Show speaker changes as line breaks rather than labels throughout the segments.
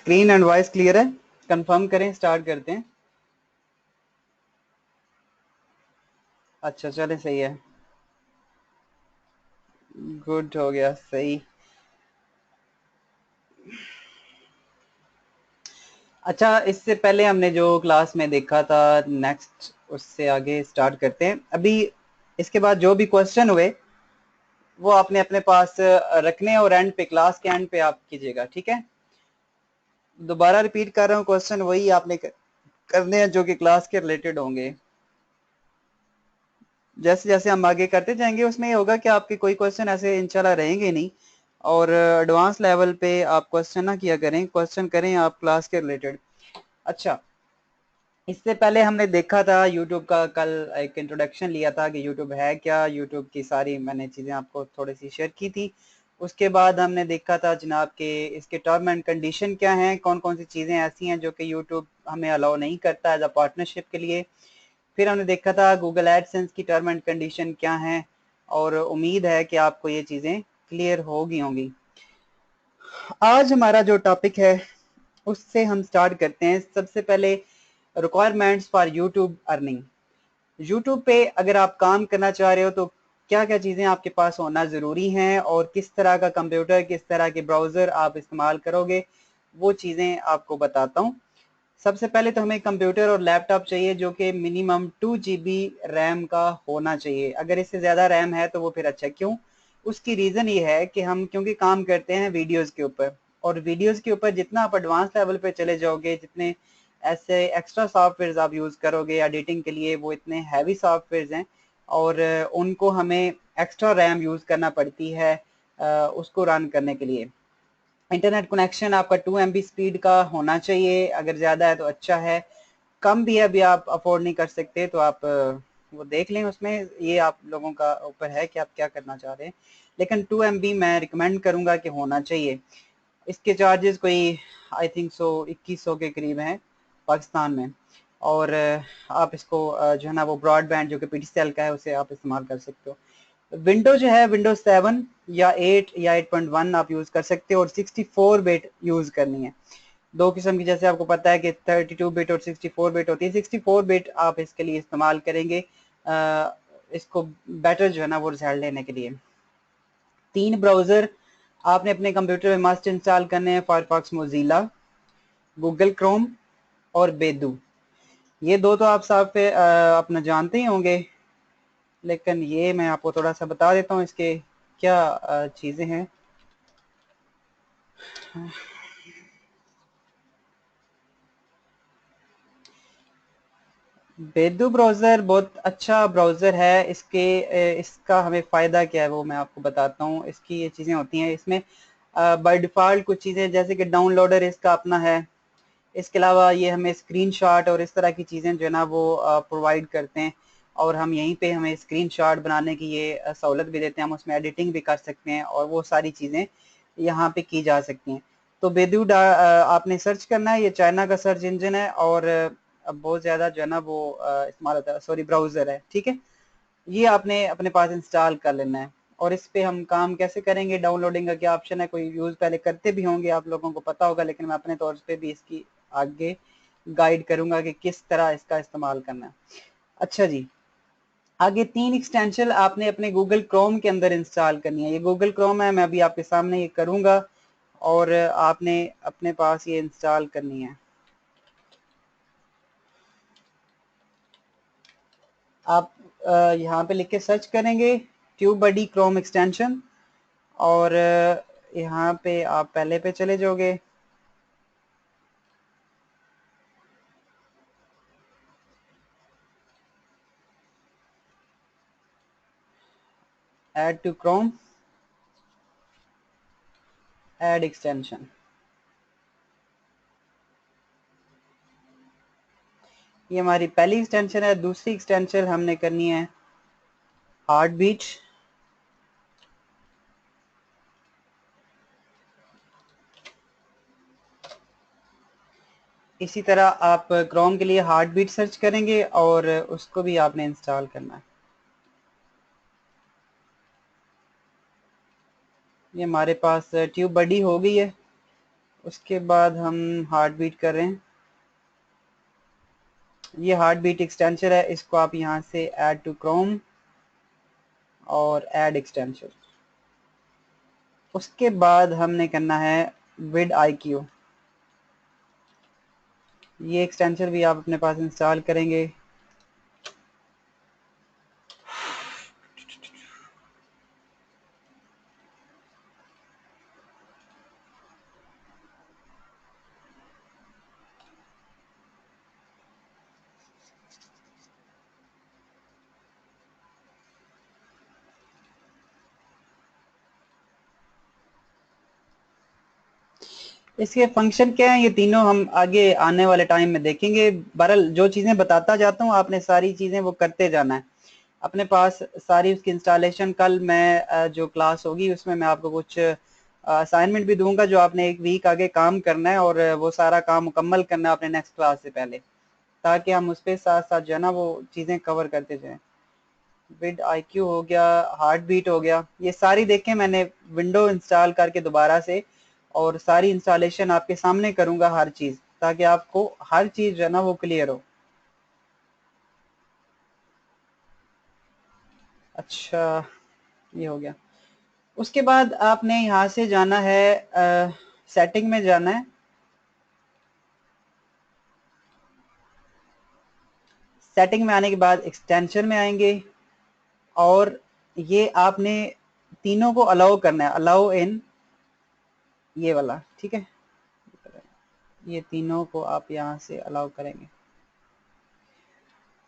Screen and voice clear है? Confirm करें, start करते हैं। अच्छा चले, सही है, गुड हो गया, सही। अच्छा, इससे पहले हमने जो क्लास में देखा था, नेक्स्ट उससे आगे स्टार्ट करते हैं। अभी इसके बाद जो भी क्वेश्चन हुए वो आपने अपने पास रखने और एंड पे, क्लास के एंड पे आप कीजिएगा, ठीक है? दोबारा रिपीट कर रहा हूँ, क्वेश्चन वही आपने करने हैं जो कि क्लास के रिलेटेड होंगे। जैसे जैसे हम आगे करते जाएंगे उसमें ये होगा कि आपके कोई क्वेश्चन ऐसे इंशाल्लाह रहेंगे नहीं, और एडवांस लेवल पे आप क्वेश्चन ना किया करें, क्वेश्चन करें आप क्लास के रिलेटेड। अच्छा, इससे पहले हमने देखा था यूट्यूब का, कल एक इंट्रोडक्शन लिया था कि यूट्यूब है क्या, यूट्यूब की सारी मैंने चीज़ें आपको थोड़ी सी शेयर की थी। उसके बाद हमने देखा था जनाब के इसके टर्म एंड कंडीशन क्या हैं, कौन कौन सी चीज़ें ऐसी हैं जो कि यूट्यूब हमें अलाउ नहीं करता एज अ पार्टनरशिप के लिए। फिर हमने देखा था गूगल एडसेंस की टर्म एंड कंडीशन क्या हैं, और उम्मीद है कि आपको ये चीज़ें क्लियर होगी होंगी। आज हमारा जो टॉपिक है उससे हम स्टार्ट करते हैं। सबसे पहले requirements for YouTube earning. YouTube पे अगर आप काम करना चाह रहे हो तो क्या क्या चीज़ें आपके पास होना ज़रूरी हैं, और किस तरह का कंप्यूटर, किस तरह के ब्राउज़र आप इस्तेमाल करोगे, वो चीज़ें आपको बताता हूँ। सबसे पहले तो हमें कंप्यूटर और लैपटॉप चाहिए जो कि मिनिमम 2 GB रैम का होना चाहिए। अगर इससे ज़्यादा रैम है तो वो फिर अच्छा। क्यों? उसकी रीज़न ये है कि हम क्योंकि काम करते हैं वीडियोस के ऊपर, और वीडियोस के ऊपर जितना आप एडवांस लेवल पे चले जाओगे, जितने ऐसे एक्स्ट्रा सॉफ्टवेयर आप यूज़ करोगे एडिटिंग के लिए, वो इतने हैवी सॉफ्टवेयर हैं और उनको हमें एक्स्ट्रा रैम यूज़ करना पड़ती है उसको रन करने के लिए। इंटरनेट कनेक्शन आपका 2 MB स्पीड का होना चाहिए, अगर ज़्यादा है तो अच्छा है, कम भी है अभी आप अफोर्ड नहीं कर सकते तो आप वो देख लें, उसमें ये आप लोगों का ऊपर है कि आप क्या करना चाह रहे हैं, लेकिन 2 MB मैं रिकमेंड करूँगा कि होना चाहिए। इसके चार्जेस कोई आई थिंक 2100 के करीब हैं पाकिस्तान में, और आप इसको जो है ना वो ब्रॉडबैंड जो कि PTCL का है उसे आप इस्तेमाल कर सकते हो। विंडो जो है विंडोज 7 या 8 या 8.1 आप यूज़ कर सकते हो, और 64 बिट यूज़ करनी है। दो किस्म की, जैसे आपको पता है कि 32 बिट और 64 बिट होती है। 64 बिट आप इसके लिए इस्तेमाल करेंगे इसको बेटर जो है ना वो रिजल्ट लेने के लिए। 3 ब्राउज़र आपने अपने कंप्यूटर में मस्ट इंस्टॉल करने हैं, फायरफॉक्स, मोजिला, गूगल क्रोम और बेदू। ये दो तो आप साफ पे अपना जानते ही होंगे, लेकिन ये मैं आपको थोड़ा सा बता देता हूँ इसके क्या चीज़ें हैं। बेदू ब्राउज़र बहुत अच्छा ब्राउज़र है। इसका हमें फ़ायदा क्या है वो मैं आपको बताता हूँ। इसकी ये चीज़ें होती हैं इसमें बाय डिफ़ॉल्ट कुछ चीज़ें, जैसे कि डाउनलोडर इसका अपना है। इसके अलावा ये हमें स्क्रीनशॉट और इस तरह की चीज़ें जो है ना वो प्रोवाइड करते हैं, और हम यहीं पे हमें स्क्रीनशॉट बनाने की ये सहूलत भी देते हैं। हम उसमें एडिटिंग भी कर सकते हैं और वो सारी चीज़ें यहाँ पे की जा सकती हैं। तो बेदू आपने सर्च करना है, ये चाइना का सर्च इंजन है, और अब बहुत ज़्यादा जो है ना वो इस्तेमाल होता है, सॉरी ब्राउज़र है, ठीक है। ये आपने अपने पास इंस्टॉल कर लेना है। और इस पे हम काम कैसे करेंगे, डाउनलोडिंग का क्या ऑप्शन है, कोई यूज़ पहले करते भी होंगे, आप लोगों को पता होगा, लेकिन मैं अपने तौर पे भी इसकी आगे गाइड करूंगा कि किस तरह इसका इस्तेमाल करना है। अच्छा जी, आगे 3 एक्सटेंशन आपने अपने गूगल क्रोम के अंदर इंस्टॉल करनी है। ये गूगल क्रोम है, मैं अभी आपके सामने ये करूंगा, और आपने अपने पास ये इंस्टॉल करनी है। आप यहाँ पे लिख के सर्च करेंगे ट्यूबबडी क्रोम एक्सटेंशन, और यहाँ पे आप पहले पे चले जाओगे। Add to Chrome, add extension. ये हमारी पहली एक्सटेंशन है। दूसरी एक्सटेंशन हमने करनी है हार्ट बीट। इसी तरह आप क्रोम के लिए हार्ट बीट सर्च करेंगे और उसको भी आपने इंस्टॉल करना है। ये हमारे पास ट्यूब बडी हो गई है। उसके बाद हम हार्ट बीट कर रहे हैं। ये हार्ट बीट एक्सटेंशन है, इसको आप यहाँ से ऐड टू क्रोम और ऐड एक्सटेंशन। उसके बाद हमने करना है विद IQ। ये एक्सटेंशन भी आप अपने पास इंस्टॉल करेंगे। इसके फंक्शन क्या है ये तीनों हम आगे आने वाले टाइम में देखेंगे। बहरहाल जो चीज़ें बताता जाता हूँ आपने सारी चीज़ें वो करते जाना है अपने पास। सारी उसकी इंस्टॉलेशन कल मैं जो क्लास होगी उसमें मैं आपको कुछ असाइनमेंट भी दूंगा जो आपने एक वीक आगे काम करना है और वो सारा काम मुकम्मल करना है अपने नेक्स्ट क्लास से पहले, ताकि हम उस पर साथ साथ जो है ना वो चीज़ें कवर करते जाएं। विद IQ हो गया, हार्ट बीट हो गया, ये सारी देखें मैंने विंडो इंस्टॉल करके दोबारा से और सारी इंस्टॉलेशन आपके सामने करूंगा हर चीज़, ताकि आपको हर चीज़ जो है ना वो क्लियर हो। अच्छा, ये हो गया। उसके बाद आपने यहाँ से जाना है सेटिंग में जाना है। सेटिंग में आने के बाद एक्सटेंशन में आएंगे और ये आपने तीनों को अलाउ करना है, अलाउ इन ये वाला, ठीक है। ये तीनों को आप यहाँ से अलाउ करेंगे।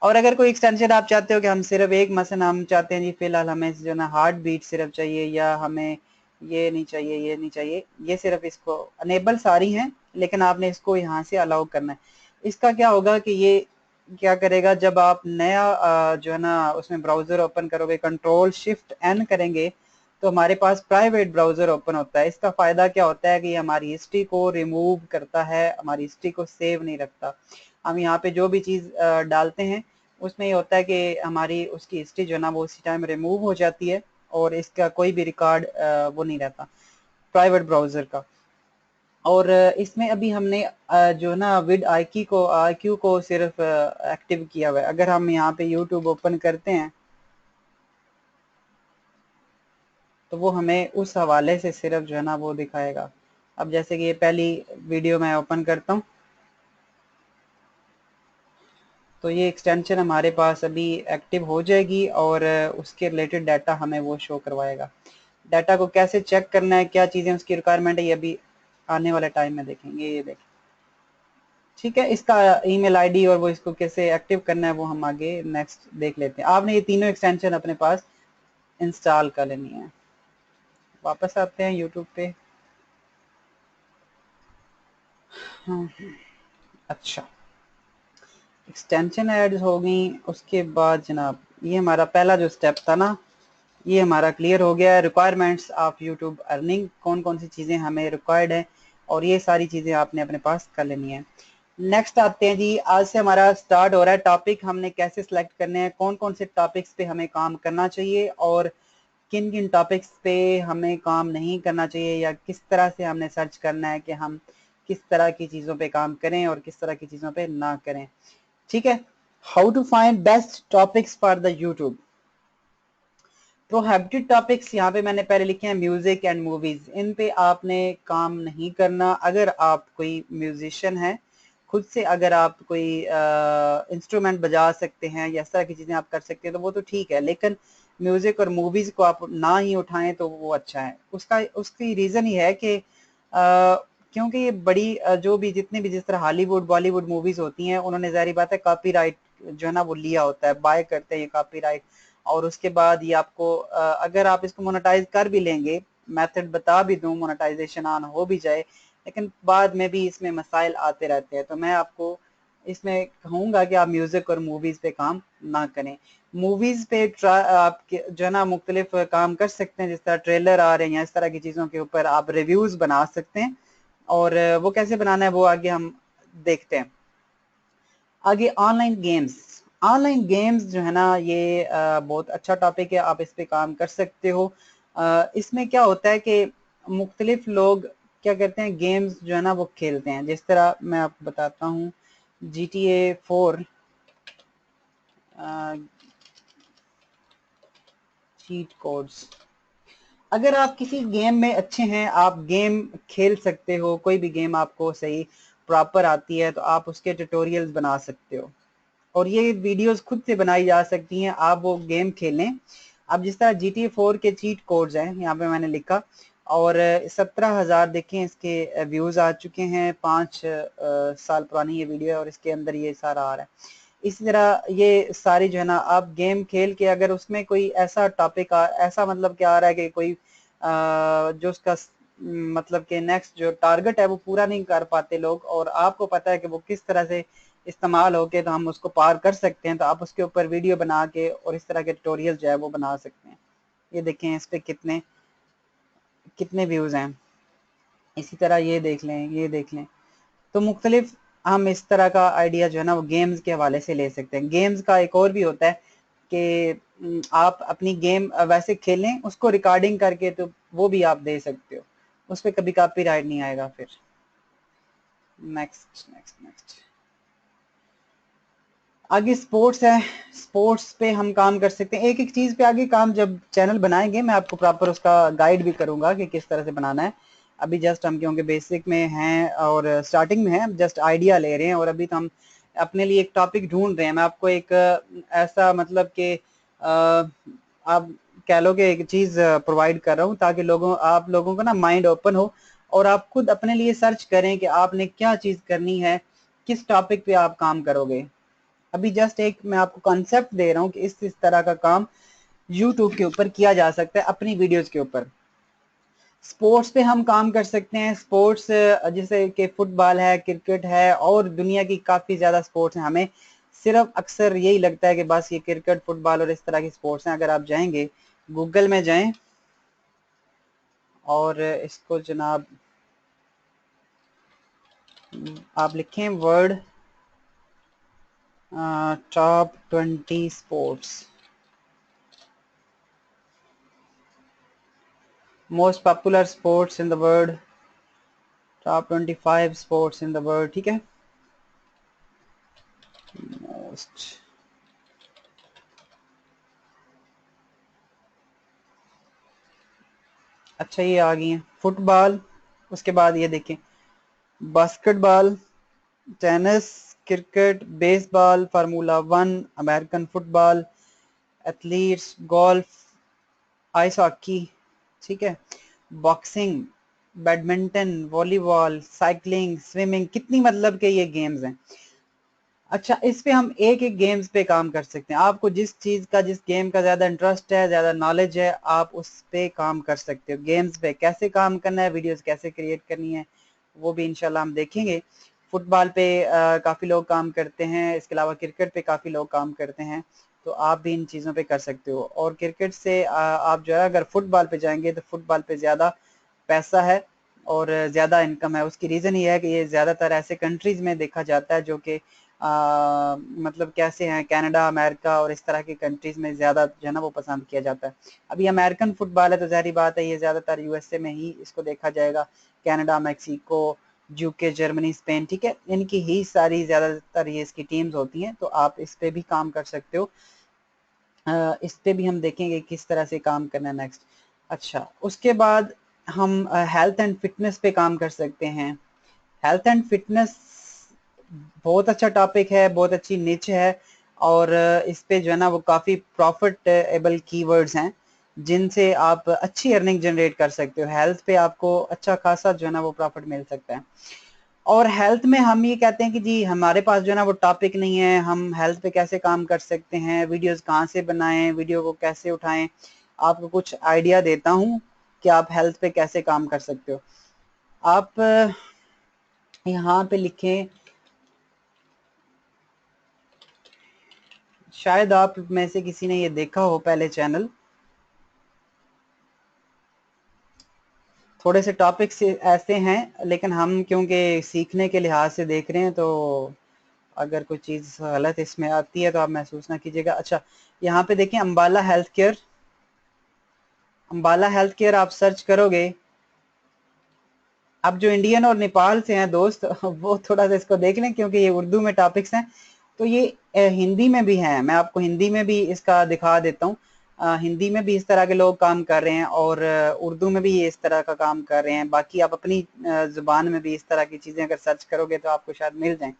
और अगर कोई एक्सटेंशन आप चाहते हो कि हम सिर्फ एक मसलन हम चाहते हैं जी फिलहाल हमें जो है ना हार्ट बीट सिर्फ चाहिए, या हमें ये नहीं चाहिए ये नहीं चाहिए, ये सिर्फ इसको अनेबल सारी हैं लेकिन आपने इसको यहाँ से अलाउ करना है। इसका क्या होगा कि ये क्या करेगा, जब आप नया जो है ना उसमें ब्राउजर ओपन करोगे Ctrl+Shift+N करेंगे तो हमारे पास प्राइवेट ब्राउजर ओपन होता है। इसका फायदा क्या होता है कि हमारी हिस्ट्री को रिमूव करता है, हमारी हिस्ट्री को सेव नहीं रखता। हम यहाँ पे जो भी चीज़ डालते हैं उसमें ये होता है कि हमारी उसकी हिस्ट्री जो है ना वो उसी टाइम रिमूव हो जाती है और इसका कोई भी रिकॉर्ड वो नहीं रहता प्राइवेट ब्राउजर का। और इसमें अभी हमने जो ना विद IQ को सिर्फ एक्टिव किया हुआ है। अगर हम यहाँ पे यूट्यूब ओपन करते हैं तो वो हमें उस हवाले से सिर्फ जो है ना वो दिखाएगा। अब जैसे कि ये पहली वीडियो मैं ओपन करता हूँ तो ये एक्सटेंशन हमारे पास अभी एक्टिव हो जाएगी और उसके रिलेटेड डाटा हमें वो शो करवाएगा। डाटा को कैसे चेक करना है, क्या चीज़ें उसकी रिक्वायरमेंट है, ये अभी आने वाले टाइम में देखेंगे। ये देखें, ठीक है। इसका ईमेल आईडी और वो इसको कैसे एक्टिव करना है वो हम आगे नेक्स्ट देख लेते हैं। आपने ये तीनों एक्सटेंशन अपने पास इंस्टॉल कर लेनी है। वापस आते हैं यूट्यूब पे। हाँ, अच्छा, एक्सटेंशन ऐड हो गई। उसके बाद जनाब ये हमारा पहला जो स्टेप था ना ये हमारा क्लियर हो गया है। रिक्वायरमेंट्स ऑफ यूट्यूब अर्निंग, कौन कौन सी चीज़ें हमें रिक्वायर्ड है और ये सारी चीज़ें आपने अपने पास कर लेनी है। नेक्स्ट आते हैं जी, आज से हमारा स्टार्ट हो रहा है टॉपिक हमने कैसे सिलेक्ट करने हैं, कौन कौन से टॉपिक्स पे हमें काम करना चाहिए और किन किन टॉपिक्स पे हमें काम नहीं करना चाहिए, या किस तरह से हमने सर्च करना है कि हम किस तरह की चीज़ों पे काम करें और किस तरह की चीज़ों पे ना करें, ठीक है। How to find best topics for the YouTube. Prohibited topics यहाँ पे मैंने पहले लिखे हैं म्यूजिक एंड मूवीज, इन पे आपने काम नहीं करना। अगर आप कोई म्यूजिशियन हैं खुद से, अगर आप कोई इंस्ट्रूमेंट बजा सकते हैं या इस तरह की चीज़ें आप कर सकते हैं तो वो तो ठीक है, लेकिन म्यूजिक और मूवीज को आप ना ही उठाएं तो वो अच्छा है। उसका उसकी रीज़न ही है कि क्योंकि ये बड़ी जो भी जितनी भी जिस तरह हॉलीवुड बॉलीवुड मूवीज होती हैं उन्होंने ज़ाहिर बात है कॉपीराइट जो है ना वो लिया होता है, बाय करते हैं ये कॉपीराइट। और उसके बाद ये आपको अगर आप इसको मोनेटाइज कर भी लेंगे, मेथड बता भी दूं, मोनेटाइजेशन ऑन हो भी जाए, लेकिन बाद में भी इसमें मसाइल आते रहते हैं। तो मैं आपको इसमें कहूँगा कि आप म्यूजिक और मूवीज पे काम ना करें। मूवीज पे आप जो है ना मुख्तलिफ काम कर सकते हैं, जिस तरह ट्रेलर आ रहे हैं इस तरह की चीज़ों के ऊपर आप रिव्यूज बना सकते हैं और वो कैसे बनाना है वो आगे हम देखते हैं। आगे ऑनलाइन गेम्स, ऑनलाइन गेम्स जो है ना ये बहुत अच्छा टॉपिक है, आप इस पे काम कर सकते हो। इसमें क्या होता है कि मुख्तलिफ लोग क्या करते हैं, गेम्स जो है ना वो खेलते हैं। जिस तरह मैं आपको बताता हूँ, GTA 4 चीट कोड्स। अगर आप किसी गेम में अच्छे हैं, आप गेम खेल सकते हो, कोई भी गेम आपको सही प्रॉपर आती है, तो आप उसके ट्यूटोरियल्स बना सकते हो और ये वीडियोस खुद से बनाई जा सकती हैं। आप वो गेम खेलें। अब जिस तरह GTA 4 के चीट कोड्स हैं, यहाँ पे मैंने लिखा, और 17,000 देखें इसके व्यूज आ चुके हैं। 5 साल पुरानी ये वीडियो है और इसके अंदर ये सारा आ रहा है। इसी तरह ये सारी जो है ना, आप गेम खेल के अगर उसमें कोई ऐसा टॉपिक ऐसा मतलब क्या आ रहा है कि कोई जो उसका मतलब कि नेक्स्ट जो टारगेट है वो पूरा नहीं कर पाते लोग, और आपको पता है कि वो किस तरह से इस्तेमाल होके तो हम उसको पार कर सकते हैं, तो आप उसके ऊपर वीडियो बना के और इस तरह के ट्यूटोरियल जो है वो बना सकते हैं। ये देखें इस पे कितने कितने व्यूज हैं। इसी तरह ये देख लें, ये देख लें। तो मुख्तलिफ हम इस तरह का आइडिया जो है ना वो गेम्स के हवाले से ले सकते हैं। गेम्स का एक और भी होता है कि आप अपनी गेम वैसे खेलें, उसको रिकॉर्डिंग करके तो वो भी आप दे सकते हो, उस पर कभी कॉपीराइट नहीं आएगा। फिर नेक्स्ट नेक्स्ट नेक्स्ट आगे स्पोर्ट्स है। स्पोर्ट्स पे हम काम कर सकते हैं। एक एक चीज पे आगे काम जब चैनल बनाएंगे मैं आपको प्रॉपर उसका गाइड भी करूंगा कि किस तरह से बनाना है। अभी जस्ट हम क्योंकि बेसिक में हैं और स्टार्टिंग में हैं, जस्ट आइडिया ले रहे हैं, और अभी तो हम अपने लिए एक टॉपिक ढूंढ रहे हैं। मैं आपको एक ऐसा मतलब कि आप कह लो कि एक चीज प्रोवाइड कर रहा हूँ ताकि आप लोगों का ना माइंड ओपन हो और आप खुद अपने लिए सर्च करें कि आपने क्या चीज करनी है, किस टॉपिक पे आप काम करोगे। अभी जस्ट एक मैं आपको कॉन्सेप्ट दे रहा हूँ कि इस तरह का काम यूट्यूब के ऊपर किया जा सकता है अपनी वीडियोस के ऊपर। स्पोर्ट्स पे हम काम कर सकते हैं। स्पोर्ट्स जैसे कि फुटबॉल है, क्रिकेट है, और दुनिया की काफ़ी ज़्यादा स्पोर्ट्स हैं। हमें सिर्फ अक्सर यही लगता है कि बस ये क्रिकेट, फुटबॉल और इस तरह की स्पोर्ट्स हैं। अगर आप जाएंगे गूगल में जाएं और इसको जनाब आप लिखें word top 20 sports, most popular sports in the world, top 25 sports in the world. ठीक है, मोस्ट। अच्छा ये आ गई है फुटबॉल। उसके बाद ये देखें basketball, tennis, cricket, baseball, formula 1, American football, athletes, golf, ice hockey, ठीक है, boxing, badminton, volleyball, cycling, swimming. कितनी मतलब के ये गेम्स हैं। अच्छा, इस पे हम एक एक गेम्स पे काम कर सकते हैं। आपको जिस चीज का, जिस गेम का ज्यादा इंटरेस्ट है, ज्यादा नॉलेज है, आप उस पे काम कर सकते हो। गेम्स पे कैसे काम करना है, वीडियोस कैसे क्रिएट करनी है, वो भी इंशाल्लाह हम देखेंगे। फुटबॉल पे काफी लोग काम करते हैं, इसके अलावा क्रिकेट पे काफी लोग काम करते हैं, तो आप भी इन चीजों पे कर सकते हो। और क्रिकेट से आप जो है अगर फुटबॉल पे जाएंगे तो फुटबॉल पे ज्यादा पैसा है और ज़्यादा इनकम है। उसकी रीज़न ये है कि ये ज़्यादातर ऐसे कंट्रीज़ में देखा जाता है जो कि मतलब कैसे हैं, कनाडा, अमेरिका और इस तरह की कंट्रीज़ में ज़्यादा जो है ना वो पसंद किया जाता है। अभी अमेरिकन फुटबॉल है तो ज़ाहिर बात है ये ज़्यादातर यूएसए में ही इसको देखा जाएगा। Canada, Mexico, UK, Germany, Spain, ठीक है, इनकी ही सारी ज़्यादातर ये इसकी टीम्स होती हैं, तो आप इस पे भी काम कर सकते हो। इस पे भी हम देखेंगे किस तरह से काम करना है नेक्स्ट। अच्छा, उसके बाद हम हेल्थ एंड फिटनेस पे काम कर सकते हैं। हेल्थ एंड फिटनेस बहुत अच्छा टॉपिक है, बहुत अच्छी निच है, और इस पे जो है ना वो काफ़ी प्रॉफिटेबल कीवर्ड्स हैं जिनसे आप अच्छी अर्निंग जनरेट कर सकते हो। हेल्थ पे आपको अच्छा खासा जो है ना वो प्रॉफिट मिल सकता है। और हेल्थ में हम ये कहते हैं कि जी हमारे पास जो है ना वो टॉपिक नहीं है, हम हेल्थ पे कैसे काम कर सकते हैं, वीडियोस कहाँ से बनाएं, वीडियो को कैसे उठाएं। आपको कुछ आइडिया देता हूँ कि आप हेल्थ पे कैसे काम कर सकते हो। आप यहाँ पे लिखें, शायद आप में से किसी ने ये देखा हो पहले चैनल, थोड़े से टॉपिक्स ऐसे हैं लेकिन हम क्योंकि सीखने के लिहाज से देख रहे हैं, तो अगर कोई चीज़ गलत इसमें आती है तो आप महसूस ना कीजिएगा। अच्छा, यहाँ पे देखें Ambala health care. Ambala health care आप सर्च करोगे, अब जो इंडियन और नेपाल से हैं दोस्त वो थोड़ा सा इसको देख लें, क्योंकि ये उर्दू में टॉपिक्स हैं, तो ये हिंदी में भी हैं। मैं आपको हिंदी में भी इसका दिखा देता हूँ। हिंदी में भी इस तरह के लोग काम कर रहे हैं और उर्दू में भी ये इस तरह का काम कर रहे हैं। बाकी आप अपनी ज़ुबान में भी इस तरह की चीज़ें अगर सर्च करोगे तो आपको शायद मिल जाएं,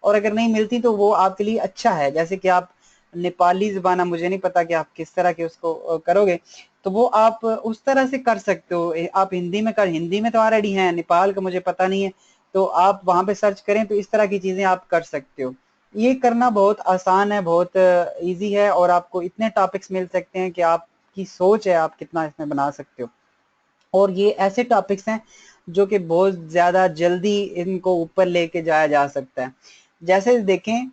और अगर नहीं मिलती तो वो आपके लिए अच्छा है। जैसे कि आप नेपाली ज़ुबान, मुझे नहीं पता कि आप किस तरह के उसको करोगे, तो वो आप उस तरह से कर सकते हो। आप हिंदी में हिंदी में तो ऑलरेडी हैं, नेपाल का मुझे पता नहीं है, तो आप वहाँ पे सर्च करें तो इस तरह की चीज़ें आप कर सकते हो। ये करना बहुत आसान है, बहुत इजी है, और आपको इतने टॉपिक्स मिल सकते हैं कि आपकी सोच है आप कितना इसमें बना सकते हो। और ये ऐसे टॉपिक्स हैं जो कि बहुत ज़्यादा जल्दी इनको ऊपर लेके जाया जा सकता है। जैसे देखें,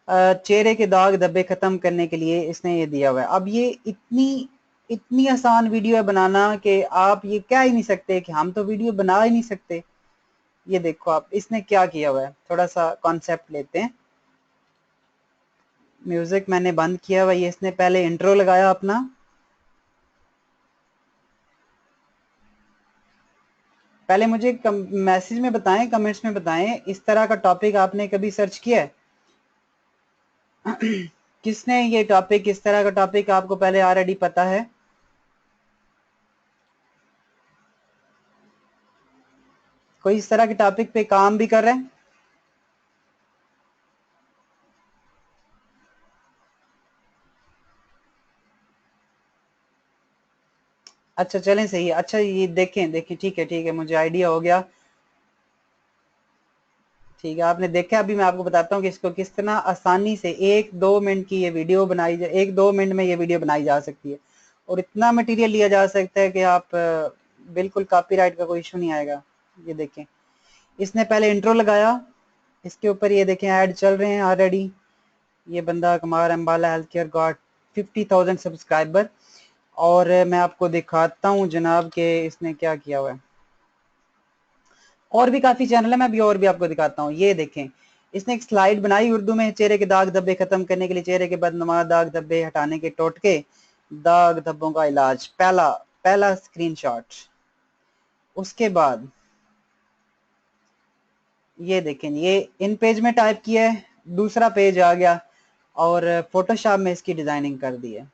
चेहरे के दाग धब्बे ख़त्म करने के लिए इसने ये दिया हुआ है। अब ये इतनी इतनी आसान वीडियो है बनाना कि आप ये कह ही नहीं सकते कि हम तो वीडियो बना ही नहीं सकते। ये देखो आप, इसने क्या किया हुआ है, थोड़ा सा कॉन्सेप्ट लेते हैं। म्यूजिक मैंने बंद किया हुआ, ये इसने पहले इंट्रो लगाया अपना। पहले मुझे मैसेज में बताएं, कमेंट्स में बताएं, इस तरह का टॉपिक आपने कभी सर्च किया है? किसने ये टॉपिक, इस तरह का टॉपिक आपको पहले ऑलरेडी पता है? कोई इस तरह के टॉपिक पे काम भी कर रहा है? अच्छा चलें, सही है। अच्छा ये देखें देखें, ठीक है, मुझे आइडिया हो गया। ठीक है, आपने देखा। अभी मैं आपको बताता हूँ कि इसको किस तरह आसानी से 1-2 मिनट की ये वीडियो बनाई जा, 1-2 मिनट में ये वीडियो बनाई जा सकती है, और इतना मटेरियल लिया जा सकता है कि आप बिल्कुल कॉपीराइट का कोई इशू नहीं आएगा। ये देखें, इसने पहले इंट्रो लगाया, इसके ऊपर ये देखें ऐड चल रहे हैं ऑलरेडी। ये बंदा Kumar Ambala health care got 50,000 subscriber. और मैं आपको दिखाता हूँ जनाब के इसने क्या किया हुआ है। और भी काफी चैनल है, मैं भी और भी आपको दिखाता हूँ। ये देखें, इसने एक स्लाइड बनाई उर्दू में, चेहरे के दाग धब्बे खत्म करने के लिए, चेहरे के बदनुमा दाग धब्बे हटाने के टोटके, दाग धब्बों का इलाज। पहला पहला स्क्रीनशॉट। उसके बाद ये देखें, ये इन पेज में टाइप किया है, दूसरा पेज आ गया और फोटोशॉप में इसकी डिजाइनिंग कर दी है।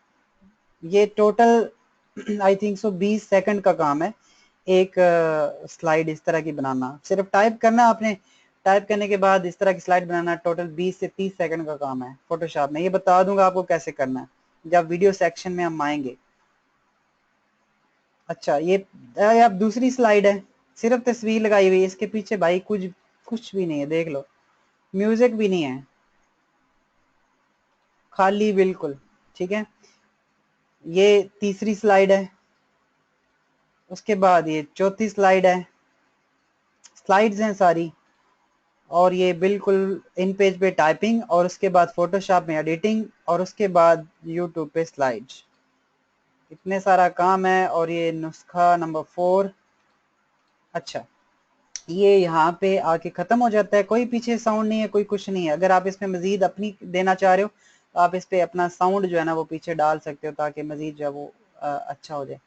ये total I think so 20 second का काम है एक स्लाइड इस तरह की बनाना। सिर्फ टाइप करना आपने, टाइप करने के बाद इस तरह की स्लाइड बनाना टोटल 20 से 30 सेकंड का काम है फोटोशॉप में। ये बता दूंगा आपको कैसे करना है जब वीडियो सेक्शन में हम आएंगे। अच्छा ये अब दूसरी स्लाइड है, सिर्फ तस्वीर लगाई हुई है, इसके पीछे भाई कुछ कुछ भी नहीं है, देख लो, म्यूजिक भी नहीं है, खाली बिल्कुल। ठीक है, ये तीसरी स्लाइड है। उसके बाद ये चौथी स्लाइड है। स्लाइड्स हैं सारी, और ये बिल्कुल इन पेज पे टाइपिंग, और उसके बाद फोटोशॉप में एडिटिंग, और उसके बाद यूट्यूब पे स्लाइड्स। इतने सारा काम है। और ये नुस्खा नंबर 4। अच्छा, ये यहाँ पे आके ख़त्म हो जाता है, कोई पीछे साउंड नहीं है, कोई कुछ नहीं है। अगर आप इसमें मज़ीद अपनी देना चाह रहे हो तो आप इस पे अपना साउंड जो है ना वो पीछे डाल सकते हो, ताकि मज़ीद जो है वो अच्छा हो जाए।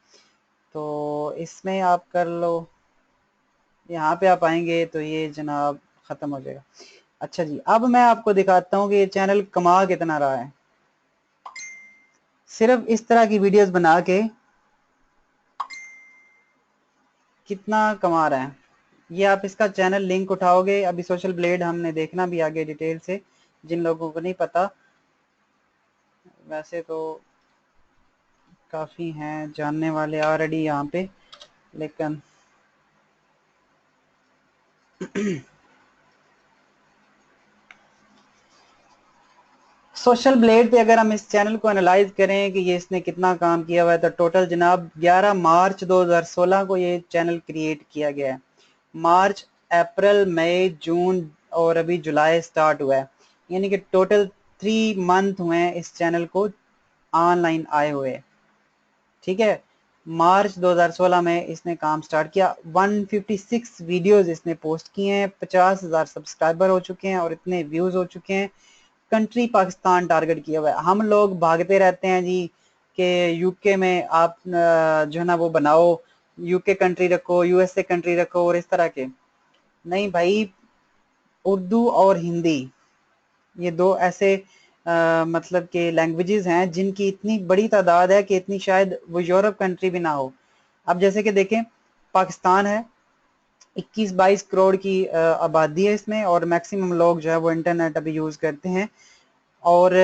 तो इसमें आप कर लो, यहाँ पे आप आएंगे तो ये जनाब ख़त्म हो जाएगा। अच्छा जी, अब मैं आपको दिखाता हूँ कि ये चैनल कमा कितना रहा है सिर्फ इस तरह की वीडियोस बना के, कितना कमा रहा है। ये आप इसका चैनल लिंक उठाओगे, अभी सोशल ब्लेड हमने देखना भी आगे डिटेल से, जिन लोगों को नहीं पता। वैसे तो काफ़ी हैं जानने वाले ऑलरेडी यहाँ पे, लेकिन सोशल ब्लेड पे अगर हम इस चैनल को एनालाइज करें कि ये इसने कितना काम किया हुआ है, तो टोटल जनाब 11 मार्च 2016 को ये चैनल क्रिएट किया गया है। मार्च, अप्रैल, मई, जून और अभी जुलाई स्टार्ट हुआ है, यानी कि टोटल 3 मंथ हुए हैं इस चैनल को ऑनलाइन आए हुए। ठीक है, मार्च 2016 में इसने काम स्टार्ट किया। 156 वीडियोस इसने पोस्ट किए हैं, 50,000 सब्सक्राइबर हो चुके हैं और इतने व्यूज हो चुके हैं। कंट्री पाकिस्तान टारगेट किया हुआ है। हम लोग भागते रहते हैं जी कि यूके में आप जो है ना वो बनाओ, यूके कंट्री रखो, यूएसए कंट्री रखो और इस तरह के। नहीं भाई, उर्दू और हिंदी ये दो ऐसे मतलब के लैंग्वेजेस हैं जिनकी इतनी बड़ी तादाद है कि इतनी शायद वो यूरोप कंट्री भी ना हो। अब जैसे कि देखें, पाकिस्तान है, 21-22 करोड़ की आबादी है इसमें, और मैक्सिमम लोग जो है वो इंटरनेट अभी यूज़ करते हैं, और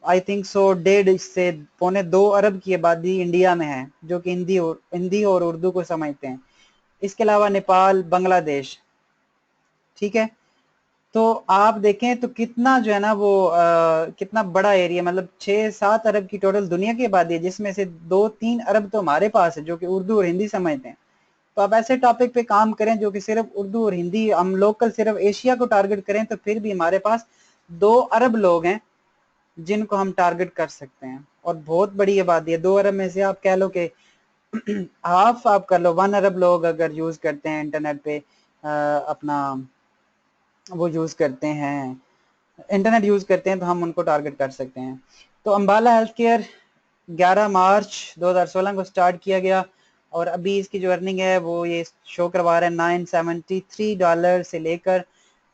आई थिंक सो 1.5 से 1.25 अरब की आबादी इंडिया में है जो कि हिंदी और उर्दू को समझते हैं। इसके अलावा नेपाल, बांग्लादेश, ठीक है। तो आप देखें तो कितना जो है ना वो कितना बड़ा एरिया, मतलब 6-7 अरब की टोटल दुनिया की आबादी है, जिसमें से 2-3 अरब तो हमारे पास है जो कि उर्दू और हिंदी समझते हैं। तो आप ऐसे टॉपिक पे काम करें जो कि सिर्फ उर्दू और हिंदी, हम लोकल सिर्फ एशिया को टारगेट करें तो फिर भी हमारे पास 2 अरब लोग हैं जिनको हम टारगेट कर सकते हैं, और बहुत बड़ी आबादी है। 2 अरब में से आप कह लो कि हाफ आप कर लो, 1 अरब लोग अगर यूज करते हैं इंटरनेट पे अपना वो यूज करते हैं, इंटरनेट यूज करते हैं, तो हम उनको टारगेट कर सकते हैं। तो अंबाला हेल्थ केयर 11 मार्च 2016 को स्टार्ट किया गया, और अभी इसकी जो अर्निंग है वो ये शो करवा रहा है $973 से लेकर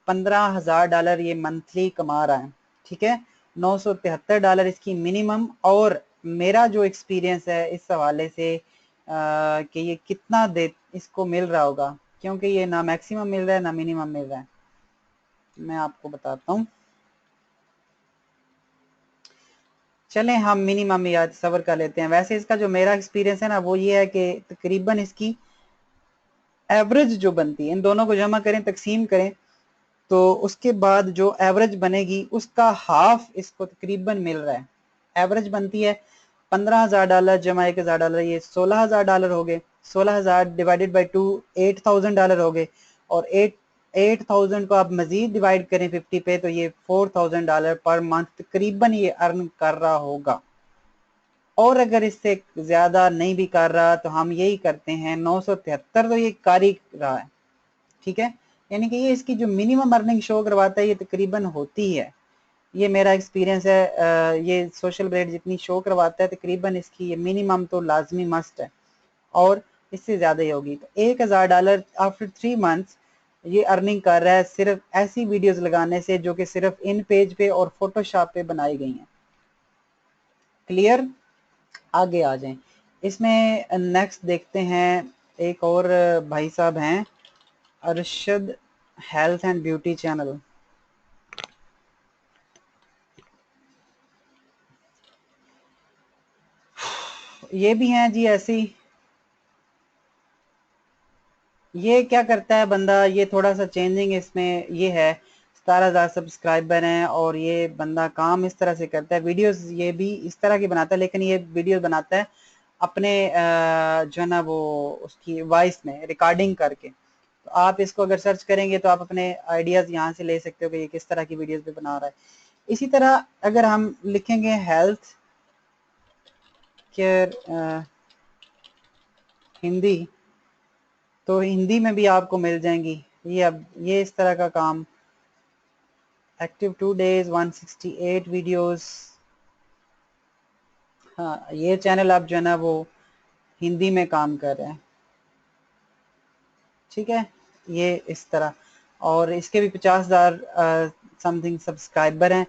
$15,000 ये मंथली कमा रहा है, ठीक है। $973 इसकी मिनिमम, और मेरा जो एक्सपीरियंस है इस हवाले से कि ये कितना दे इसको मिल रहा होगा, क्योंकि ये ना मैक्सिमम मिल रहा है ना मिनिमम मिल रहा है, मैं आपको बताता हूँ। चलें हम मिनिमम याद सबर कर लेते हैं। वैसे इसका जो मेरा एक्सपीरियंस है ना वो ये है कि तकरीबन इसकी एवरेज जो बनती है, इन दोनों को जमा करें, तकसीम करें, तो उसके बाद जो एवरेज बनेगी उसका हाफ इसको तकरीबन मिल रहा है। एवरेज बनती है $15,000 जमा $1,000, ये $16,000 हो गए। 16,000 डिवाइडेड बाई 2 $8,000 हो गए, और 8,000 को आप मजीद डिवाइड करें 50 पे तो ये $4,000 पर मंथ तकरीबन ये अर्न कर रहा होगा। और अगर इससे ज्यादा नहीं भी कर रहा तो हम यही करते हैं, 973 तो ये कर ही रहा है, ठीक है। यानी कि ये इसकी जो मिनिमम अर्निंग शो करवाता है ये तकरीबन होती है, ये मेरा एक्सपीरियंस है। ये सोशल ब्रेड जितनी शो करवाता है तकरीबन इसकी ये मिनिमम तो लाजमी मस्ट है, और इससे ज्यादा ही होगी। तो $1,000 आफ्टर 3 मंथ्स ये अर्निंग कर रहा है सिर्फ ऐसी वीडियोस लगाने से जो कि सिर्फ इन पेज पे और फोटोशॉप पे बनाई गई हैं। क्लियर, आगे आ जाएं। इसमें नेक्स्ट देखते हैं, एक और भाई साहब हैं, Arshad health and beauty channel. ये भी हैं जी ऐसी। ये क्या करता है बंदा, ये थोड़ा सा चेंजिंग इसमें ये है, 17,000 सब्सक्राइबर हैं, और ये बंदा काम इस तरह से करता है, वीडियोस ये भी इस तरह की बनाता है, लेकिन ये वीडियो बनाता है अपने जो है ना वो उसकी वॉइस में रिकॉर्डिंग करके। तो आप इसको अगर सर्च करेंगे तो आप अपने आइडियाज यहाँ से ले सकते हो कि ये किस तरह की वीडियोस भी बना रहा है। इसी तरह अगर हम लिखेंगे हेल्थ केयर हिंदी, तो हिंदी में भी आपको मिल जाएंगी ये। अब ये इस तरह का काम, एक्टिव 2 days 168 वीडियोस। हाँ, ये चैनल आप जो है ना वो हिंदी में काम कर रहे हैं, ठीक है, ये इस तरह। और इसके भी 50,000 समथिंग सब्सक्राइबर हैं,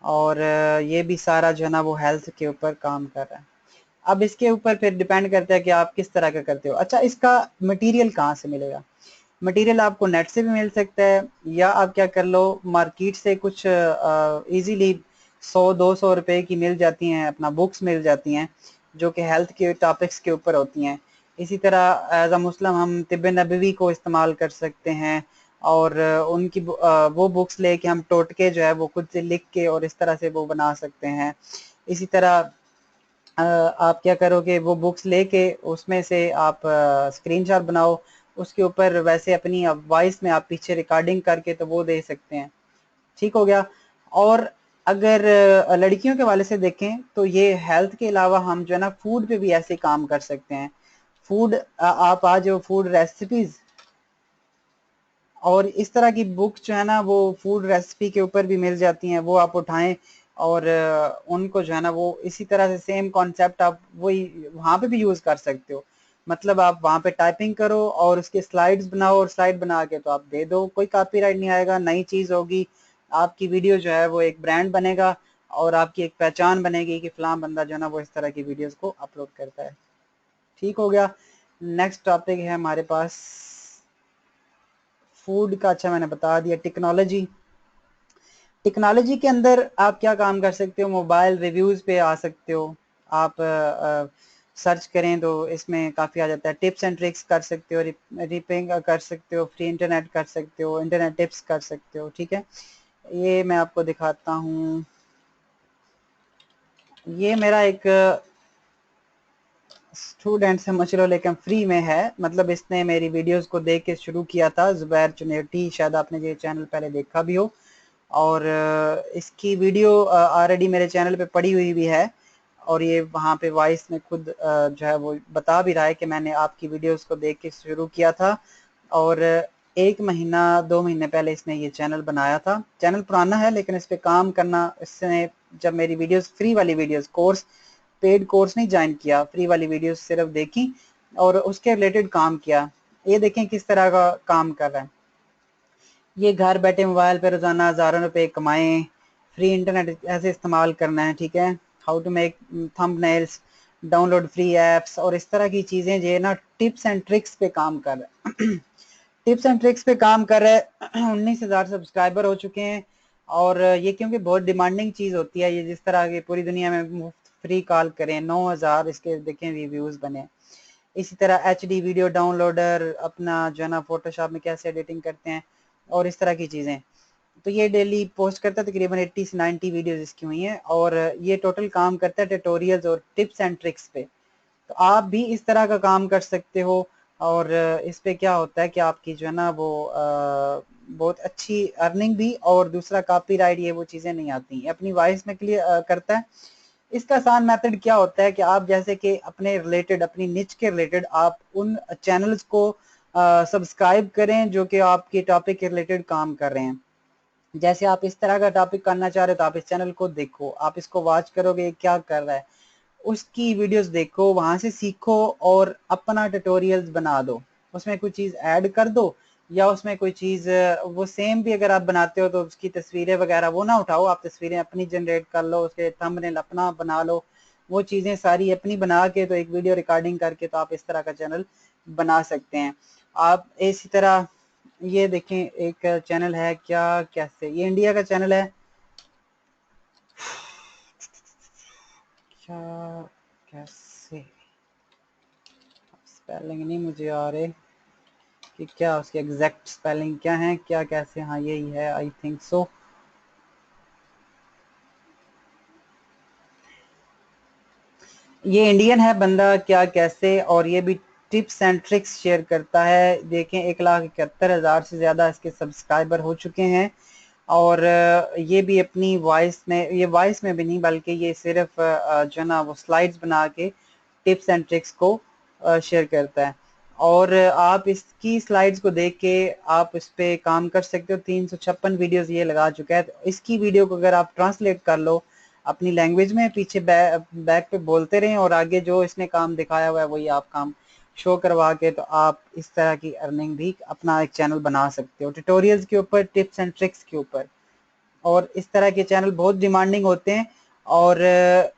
और ये भी सारा जो है ना वो हेल्थ के ऊपर काम कर रहा है। अब इसके ऊपर फिर डिपेंड करता है कि आप किस तरह का करते हो। अच्छा, इसका मटेरियल कहाँ से मिलेगा? मटेरियल आपको नेट से भी मिल सकता है, या आप क्या कर लो, मार्केट से कुछ इजीली 100-200 रुपए की मिल जाती हैं, अपना बुक्स मिल जाती हैं जो कि हेल्थ के टॉपिक्स के ऊपर होती हैं। इसी तरह एज अ मुस्लिम हम तिब्ब नबवी को इस्तेमाल कर सकते हैं, और उनकी वो बुक्स लेके हम टोटके जो है वो खुद से लिख के और इस तरह से वो बना सकते हैं। इसी तरह आप क्या करोगे, वो बुक्स लेके उसमें से आप स्क्रीनशॉट बनाओ, उसके ऊपर वैसे अपनी वॉइस में आप पीछे रिकॉर्डिंग करके तो वो दे सकते हैं, ठीक हो गया। और अगर लड़कियों के वाले से देखें तो ये हेल्थ के अलावा हम जो है ना फूड पे भी ऐसे काम कर सकते हैं। फूड आप आज फूड रेसिपीज और इस तरह की बुक जो है ना वो फूड रेसिपी के ऊपर भी मिल जाती हैं, वो आप उठाएं और उनको जो है ना वो इसी तरह से सेम कॉन्सेप्ट आप वही वहाँ पे भी यूज कर सकते हो। मतलब आप वहाँ पे टाइपिंग करो और उसके स्लाइड्स बनाओ और स्लाइड बना के तो आप दे दो, कोई कॉपीराइट नहीं आएगा, नई चीज़ होगी, आपकी वीडियो जो है वो एक ब्रांड बनेगा और आपकी एक पहचान बनेगी कि फलां बंदा जो है ना वो इस तरह की वीडियोस को अपलोड करता है। ठीक हो गया। नेक्स्ट टॉपिक है हमारे पास फूड का। अच्छा मैंने बता दिया। टेक्नोलॉजी, टेक्नोलॉजी के अंदर आप क्या काम कर सकते हो, मोबाइल रिव्यूज़ पे आ सकते हो आप, सर्च करें तो इसमें काफ़ी आ जाता है। टिप्स एंड ट्रिक्स कर सकते हो, रिपिंग कर सकते हो, फ्री इंटरनेट कर सकते हो, इंटरनेट टिप्स कर सकते हो। ठीक है, ये मैं आपको दिखाता हूँ। ये मेरा एक स्टूडेंट समझ लो लेकिन फ्री में है, मतलब इसने मेरी वीडियोस को देख के शुरू किया था, जुबैर चुनेटी, शायद आपने ये चैनल पहले देखा भी हो, और इसकी वीडियो ऑलरेडी मेरे चैनल पे पड़ी हुई भी है और ये वहाँ पे वॉइस में खुद जो है वो बता भी रहा है कि मैंने आपकी वीडियोस को देख के शुरू किया था और 1 महीना 2 महीने पहले इसने ये चैनल बनाया था। चैनल पुराना है लेकिन इस पर काम करना, इसने जब मेरी वीडियोस फ्री वाली वीडियोस, कोर्स पेड कोर्स नहीं ज्वाइन किया, फ्री वाली वीडियोस सिर्फ देखी और उसके रिलेटेड काम किया। ये देखें किस तरह का काम कर रहा है। ये घर बैठे मोबाइल पे रोजाना हज़ारों रुपए कमाएं, फ्री इंटरनेट ऐसे इस्तेमाल करना है। ठीक है, how to make thumbnails, download free apps और इस तरह की चीज़ें जो है ना टिप्स एंड ट्रिक्स पे काम कर रहा है। टिप्स एंड ट्रिक्स पे काम कर रहा है। 19,000 सब्सक्राइबर हो चुके हैं और ये क्योंकि बहुत डिमांडिंग चीज़ होती है, ये जिस तरह की पूरी दुनिया में मुफ्त फ्री कॉल करें, 9,000 इसके देखें रिव्यूज़ बने। इसी तरह HD वीडियो डाउनलोडर, अपना जो है ना फोटोशॉप में कैसे एडिटिंग करते हैं और इस तरह की चीज़ें, तो ये डेली पोस्ट करता है। तकरीबन 80 से 90 वीडियोस इसकी हुई हैं और ये टोटल काम करता है ट्यूटोरियल्स और टिप्स एंड ट्रिक्स पे। तो आप भी इस तरह का काम कर सकते हो और इस पे क्या होता है कि आपकी जो है ना वो बहुत अच्छी अर्निंग भी, और दूसरा कॉपीराइट ये वो चीज़ें नहीं आती, अपनी वॉइस में क्लियर करता है। इसका आसान मेथड क्या होता है कि आप जैसे कि अपने रिलेटेड, अपनी निच के रिलेटेड आप उन चैनल्स को सब्सक्राइब करें जो कि आपके टॉपिक के रिलेटेड काम कर रहे हैं। जैसे आप इस तरह का टॉपिक करना चाह रहे हो तो आप इस चैनल को देखो, आप इसको वॉच करोगे क्या कर रहा है, उसकी वीडियोस देखो, वहां से सीखो और अपना ट्यूटोरियल्स बना दो, उसमें कोई चीज़ ऐड कर दो या उसमें कोई चीज़ वो सेम भी अगर आप बनाते हो तो उसकी तस्वीरें वगैरह वो ना उठाओ, आप तस्वीरें अपनी जनरेट कर लो, उसके थंबनेल अपना बना लो, वो चीज़ें सारी अपनी बना के तो एक वीडियो रिकॉर्डिंग करके तो आप इस तरह का चैनल बना सकते हैं। आप इसी तरह ये देखें, एक चैनल है क्या, कैसे, ये इंडिया का चैनल है, क्या कैसे, स्पेलिंग नहीं मुझे आ रहे कि क्या उसकी एग्जैक्ट स्पेलिंग क्या है, क्या कैसे, हाँ यही है आई थिंक सो। ये इंडियन है बंदा, क्या कैसे, और ये भी टिप्स एंड ट्रिक्स शेयर करता है। देखें 1,71,000 से ज़्यादा इसके सब्सक्राइबर हो चुके हैं और ये भी अपनी वॉइस में, ये वॉइस में भी नहीं बल्कि ये सिर्फ जो ना वो स्लाइड्स बना के टिप्स एंड ट्रिक्स को शेयर करता है और आप इसकी स्लाइड्स को देख के आप इस पे काम कर सकते हो। 356 वीडियोस ये लगा चुका है, तो इसकी वीडियो को अगर आप ट्रांसलेट कर लो अपनी लैंग्वेज में, पीछे बैक पे बोलते रहें और आगे जो इसने काम दिखाया हुआ है वही आप काम शो करवा के तो आप इस तरह की अर्निंग भी अपना एक चैनल बना सकते हो, ट्यूटोरियल्स के ऊपर, टिप्स एंड ट्रिक्स के ऊपर। और इस तरह के चैनल बहुत डिमांडिंग होते हैं और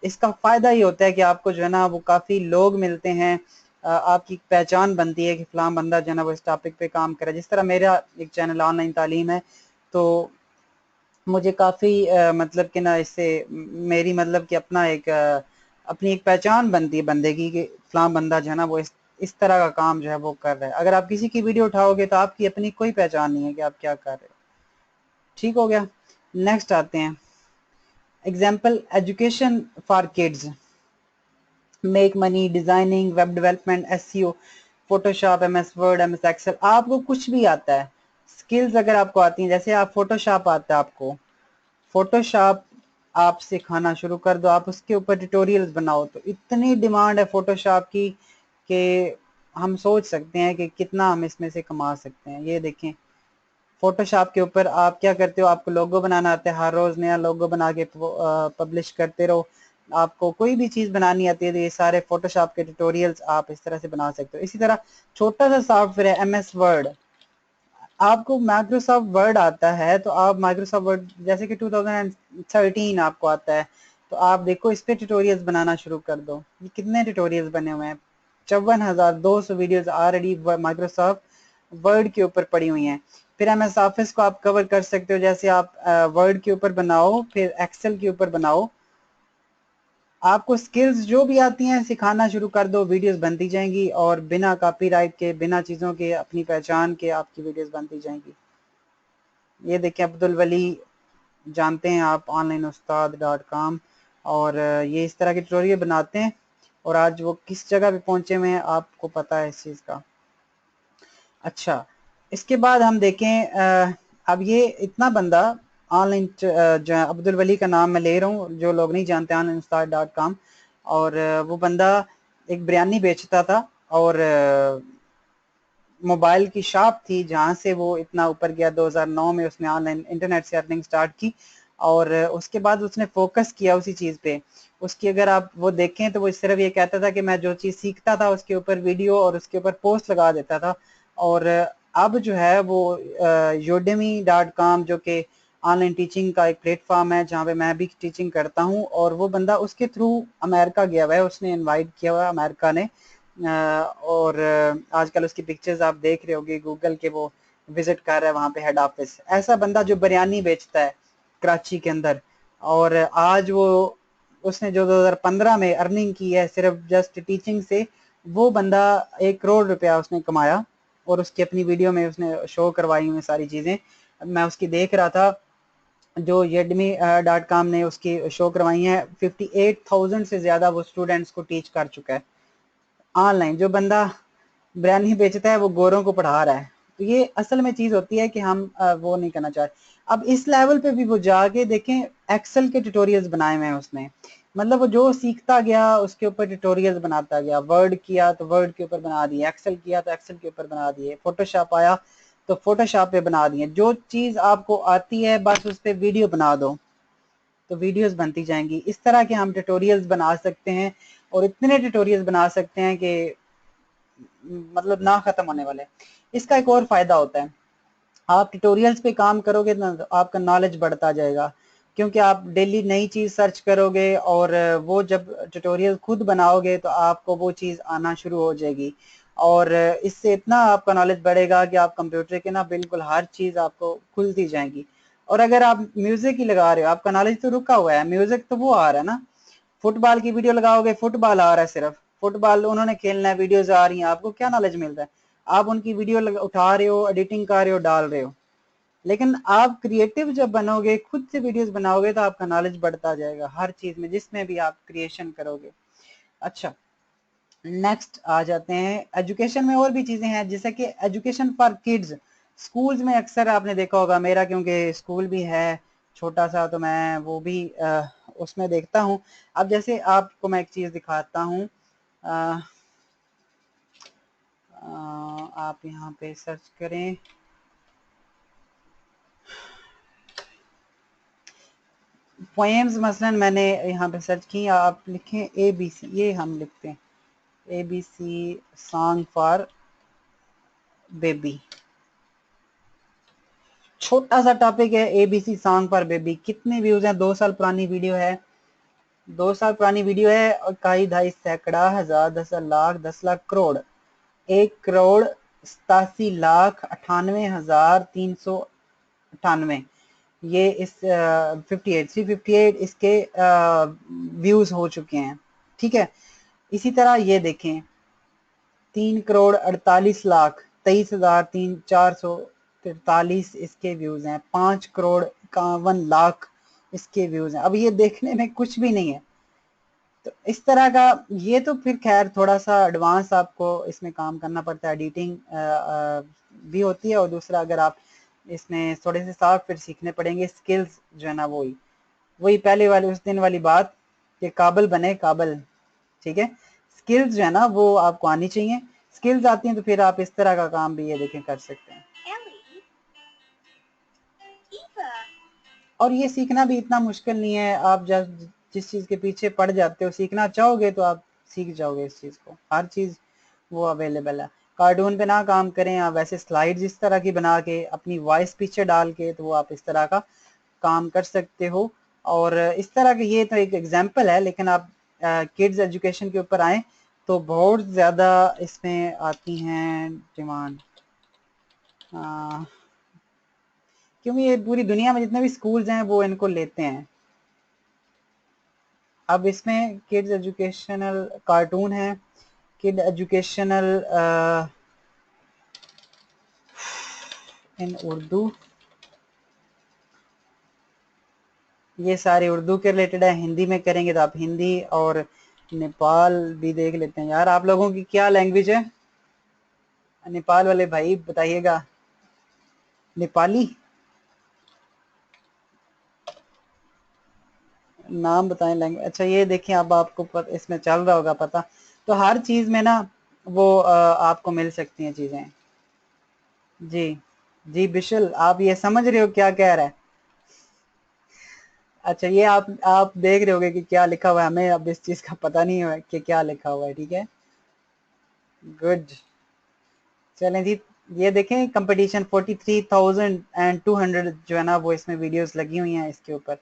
इसका फ़ायदा ये होता है कि आपको जो है ना वो काफ़ी लोग मिलते हैं, आपकी पहचान बनती है कि फ़लाँ बंदा जो है ना वो इस टॉपिक पे काम करे। जिस तरह मेरा एक चैनल ऑनलाइन तालीम है तो मुझे काफ़ी मतलब कि ना इससे मेरी मतलब कि अपना एक अपनी एक पहचान बनती है बंदे की कि फ़लाँ बंदा जो है ना वो इस तरह का काम जो है वो कर रहा है। अगर आप किसी की वीडियो उठाओगे तो आपकी अपनी कोई पहचान नहीं है कि आप क्या कर रहे हो। ठीक हो गया। नेक्स्ट आते हैं, example education for kids, make money, designing, web development, SEO, Photoshop, MS Word, MS Excel, आपको कुछ भी आता है, स्किल्स अगर आपको आती हैं, जैसे आप फोटोशॉप आता है आपको, फोटोशॉप आप सिखाना शुरू कर दो, आप उसके ऊपर ट्यूटोरियल्स बनाओ तो इतनी डिमांड है फोटोशॉप की कि हम सोच सकते हैं कि कितना हम इसमें से कमा सकते हैं। ये देखें, फोटोशॉप के ऊपर आप क्या करते हो, आपको लोगो बनाना आता है, हर रोज नया लोगो बना के पब्लिश करते रहो, आपको कोई भी चीज़ बनानी आती है तो ये सारे फोटोशॉप के ट्यूटोरियल्स आप इस तरह से बना सकते हो। इसी तरह छोटा सा सॉफ्टवेयर है MS वर्ड, आपको माइक्रोसॉफ्ट वर्ड आता है तो आप माइक्रोसॉफ्ट वर्ड जैसे कि 2013 आपको आता है तो आप देखो इस पे ट्यूटोरियल्स बनाना शुरू कर दो। ये कितने ट्यूटोरियल्स बने हुए हैं, 54,200 वीडियोस ऑलरेडी माइक्रोसॉफ्ट वर्ड के ऊपर पड़ी हुई हैं। फिर MS ऑफिस को आप कवर कर सकते हो, जैसे आप वर्ड के ऊपर बनाओ, फिर एक्सेल के ऊपर बनाओ, आपको स्किल्स जो भी आती हैं सिखाना शुरू कर दो, वीडियोस बनती जाएंगी और बिना कॉपीराइट के, बिना चीज़ों के, अपनी पहचान के आपकी वीडियोस बनती जाएंगी। ये देखिए अब्दुल वली, जानते हैं आप, onlineustaad.com, और ये इस तरह के ट्यूटोरियल बनाते हैं और आज वो किस जगह पे पहुंचे हुए हैं आपको पता है इस चीज़ का। अच्छा, इसके बाद हम देखें, अब ये इतना बंदा ऑनलाइन, जो अब्दुल वली का नाम मैं ले रहा हूँ, जो लोग नहीं जानते, onlineustaad.com, और वो बंदा एक बिरयानी बेचता था और मोबाइल की शॉप थी जहाँ से वो इतना ऊपर गया। 2009 में उसने ऑनलाइन इंटरनेट से अर्निंग स्टार्ट की और उसके बाद उसने फोकस किया उसी चीज़ पे। उसकी अगर आप वो देखें तो वो सिर्फ ये कहता था कि मैं जो चीज़ सीखता था उसके ऊपर वीडियो और उसके ऊपर पोस्ट लगा देता था। और अब जो है वो udemy.com, जो कि ऑनलाइन टीचिंग का एक प्लेटफॉर्म है जहाँ पे मैं भी टीचिंग करता हूँ, और वो बंदा उसके थ्रू अमेरिका गया हुआ है, उसने इनवाइट किया हुआ है अमेरिका ने। और आजकल उसकी पिक्चर्स आप देख रहे होगे गूगल के, वो विजिट कर रहा है वहाँ पे हेड ऑफिस। ऐसा बंदा जो बिरयानी बेचता है कराची के अंदर, और आज वो, उसने जो 2015 में अर्निंग की है सिर्फ जस्ट टीचिंग से, वो बंदा 1 करोड़ रुपया उसने कमाया और उसकी अपनी वीडियो में उसने शो करवाई हुई सारी चीज़ें। मैं उसकी देख रहा था, जो udemy.com ने उसकी शो करवाई हैं, 58,000 से ज़्यादा वो स्टूडेंट्स को टीच कर चुका है ऑनलाइन। जो बंदा बिरयानी बेचता है वो गोरों को पढ़ा रहा है। तो ये असल में चीज़ होती है कि हम वो नहीं करना चाहते। अब इस लेवल पे भी वो जाके देखें, एक्सेल के ट्यूटोरियल्स बनाए हुए हैं उसने, मतलब वो जो सीखता गया उसके ऊपर ट्यूटोरियल्स बनाता गया। वर्ड किया तो वर्ड के ऊपर बना दिए, एक्सेल किया तो एक्सेल के ऊपर बना दिए, फोटोशॉप आया तो फोटोशॉप पे बना दिए। जो चीज़ आपको आती है बस उस पर वीडियो बना दो तो वीडियोस बनती जाएंगी। इस तरह के हम ट्यूटोरियल्स बना सकते हैं और इतने ट्यूटोरियल्स बना सकते हैं कि मतलब ना खत्म होने वाले। इसका एक और फायदा होता है, आप ट्यूटोरियल्स पे काम करोगे ना तो आपका नॉलेज बढ़ता जाएगा, क्योंकि आप डेली नई चीज़ सर्च करोगे और वो जब ट्यूटोरियल खुद बनाओगे तो आपको वो चीज़ आना शुरू हो जाएगी। और इससे इतना आपका नॉलेज बढ़ेगा कि आप कंप्यूटर के ना बिल्कुल हर चीज़ आपको खुलती जाएगी। और अगर आप म्यूजिक ही लगा रहे हो, आपका नॉलेज तो रुका हुआ है, म्यूजिक तो वो आ रहा है ना, फुटबॉल की वीडियो लगाओगे, फुटबॉल आ रहा है, सिर्फ फुटबॉल उन्होंने खेलना है, वीडियोज आ रही हैं, आपको क्या नॉलेज मिल रहा है? आप उनकी वीडियो उठा रहे हो, एडिटिंग कर रहे हो, डाल रहे हो। लेकिन आप क्रिएटिव जब बनोगे, खुद से वीडियोस बनाओगे, तो आपका नॉलेज बढ़ता जाएगा हर चीज में जिसमें भी आप क्रिएशन करोगे। अच्छा, नेक्स्ट आ जाते हैं, एजुकेशन में और भी चीजें हैं जैसे कि एजुकेशन फॉर किड्स। स्कूल्स में अक्सर आपने देखा होगा, मेरा क्योंकि स्कूल भी है छोटा सा तो मैं वो भी उसमें देखता हूँ। अब जैसे आपको मैं एक चीज दिखाता हूँ, आप यहाँ पे सर्च करें, पोएम्स मसलन मैंने यहाँ पे सर्च की, आप लिखें ABC, ये हम लिखते हैं ABC सॉन्ग फॉर बेबी। छोटा सा टॉपिक है ABC सॉन्ग फॉर बेबी, कितने व्यूज हैं? 2 साल पुरानी वीडियो है, 2 साल पुरानी वीडियो है, और कई ढाई सैकड़ा हजार 10 लाख 10 लाख करोड़, 1 करोड़ 87 लाख 98 हजार 398, ये इस 358 इसके व्यूज हो चुके हैं। ठीक है, इसी तरह ये देखें, 3 करोड़ 48 लाख 23 हजार 443 इसके व्यूज हैं, 5 करोड़ 51 लाख इसके व्यूज हैं। अब ये देखने में कुछ भी नहीं है, तो इस तरह का, ये तो फिर खैर थोड़ा सा एडवांस आपको इसमें काम करना पड़ता है, एडिटिंग भी होती है, और दूसरा अगर आप इसमें थोड़े से सॉफ्टवेयर सीखने पड़ेंगे, स्किल्स जो है ना, वही वही पहले वाले उस दिन वाली बात कि काबिल बने काबिल। ठीक है, स्किल्स जो है ना वो आपको आनी चाहिए, स्किल्स आती हैं तो फिर आप इस तरह का काम भी ये देखें कर सकते हैं। और ये सीखना भी इतना मुश्किल नहीं है, आप जस्ट जिस चीज़ के पीछे पड़ जाते हो, सीखना चाहोगे तो आप सीख जाओगे इस चीज़ को, हर चीज़ वो अवेलेबल है। कार्टून पे ना काम करें आप, वैसे स्लाइड्स इस तरह की बना के अपनी वॉइस पीछे डाल के, तो वो आप इस तरह का काम कर सकते हो। और इस तरह के, ये तो एक एग्जांपल है, लेकिन आप किड्स एजुकेशन के ऊपर आए तो बहुत ज़्यादा इसमें आती हैं डिमांड, क्योंकि ये पूरी दुनिया में जितने भी स्कूल्स हैं वो इनको लेते हैं। अब इसमें किड्स एजुकेशनल कार्टून है, किड एजुकेशनल इन उर्दू, ये सारे उर्दू के रिलेटेड है। हिंदी में करेंगे तो आप हिंदी, और नेपाल भी देख लेते हैं। यार आप लोगों की क्या लैंग्वेज है, नेपाल वाले भाई बताइएगा। नेपाली नाम बताएं लैंग्वेज। अच्छा ये देखिए, अब आपको इसमें चल रहा होगा पता, तो हर चीज में ना वो आपको मिल सकती हैं चीजें। जी जी बिशल, आप ये समझ रहे हो क्या कह रहा है? अच्छा ये आप देख रहे होगे कि क्या लिखा हुआ है, हमें अब इस चीज का पता नहीं है कि क्या लिखा हुआ है। ठीक है, गुड। चलें जी, ये देखें कंपटीशन 43,200 जो है ना, वो इसमें वीडियोस लगी हुई हैं इसके ऊपर,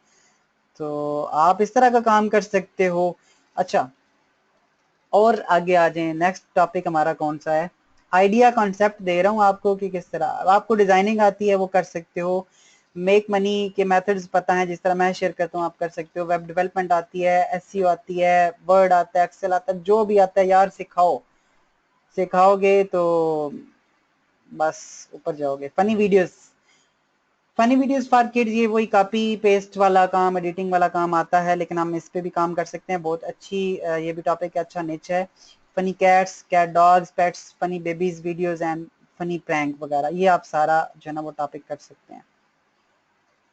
तो आप इस तरह का काम कर सकते हो। अच्छा, और आगे आ जाएं, नेक्स्ट टॉपिक हमारा कौन सा है? आइडिया कॉन्सेप्ट दे रहा हूँ आपको कि किस तरह आपको डिजाइनिंग आती है वो कर सकते हो। मेक मनी के मेथड्स पता है, जिस तरह मैं शेयर करता हूँ आप कर सकते हो। वेब डेवलपमेंट आती है, एसईओ आती है, वर्ड आता है, एक्सेल आता है, जो भी आता है यार सिखाओ, सिखाओगे तो बस ऊपर जाओगे। फनी वीडियोस फॉर किड्स, ये वही कॉपी पेस्ट वाला काम, एडिटिंग वाला काम आता है, लेकिन हम इस पे भी काम कर सकते हैं। बहुत अच्छी ये भी टॉपिक है, अच्छा निच है। Funny cats, cat dogs, pets, funny babies videos and funny prank वगैरह, ये आप सारा जो है ना वो टॉपिक कर सकते हैं।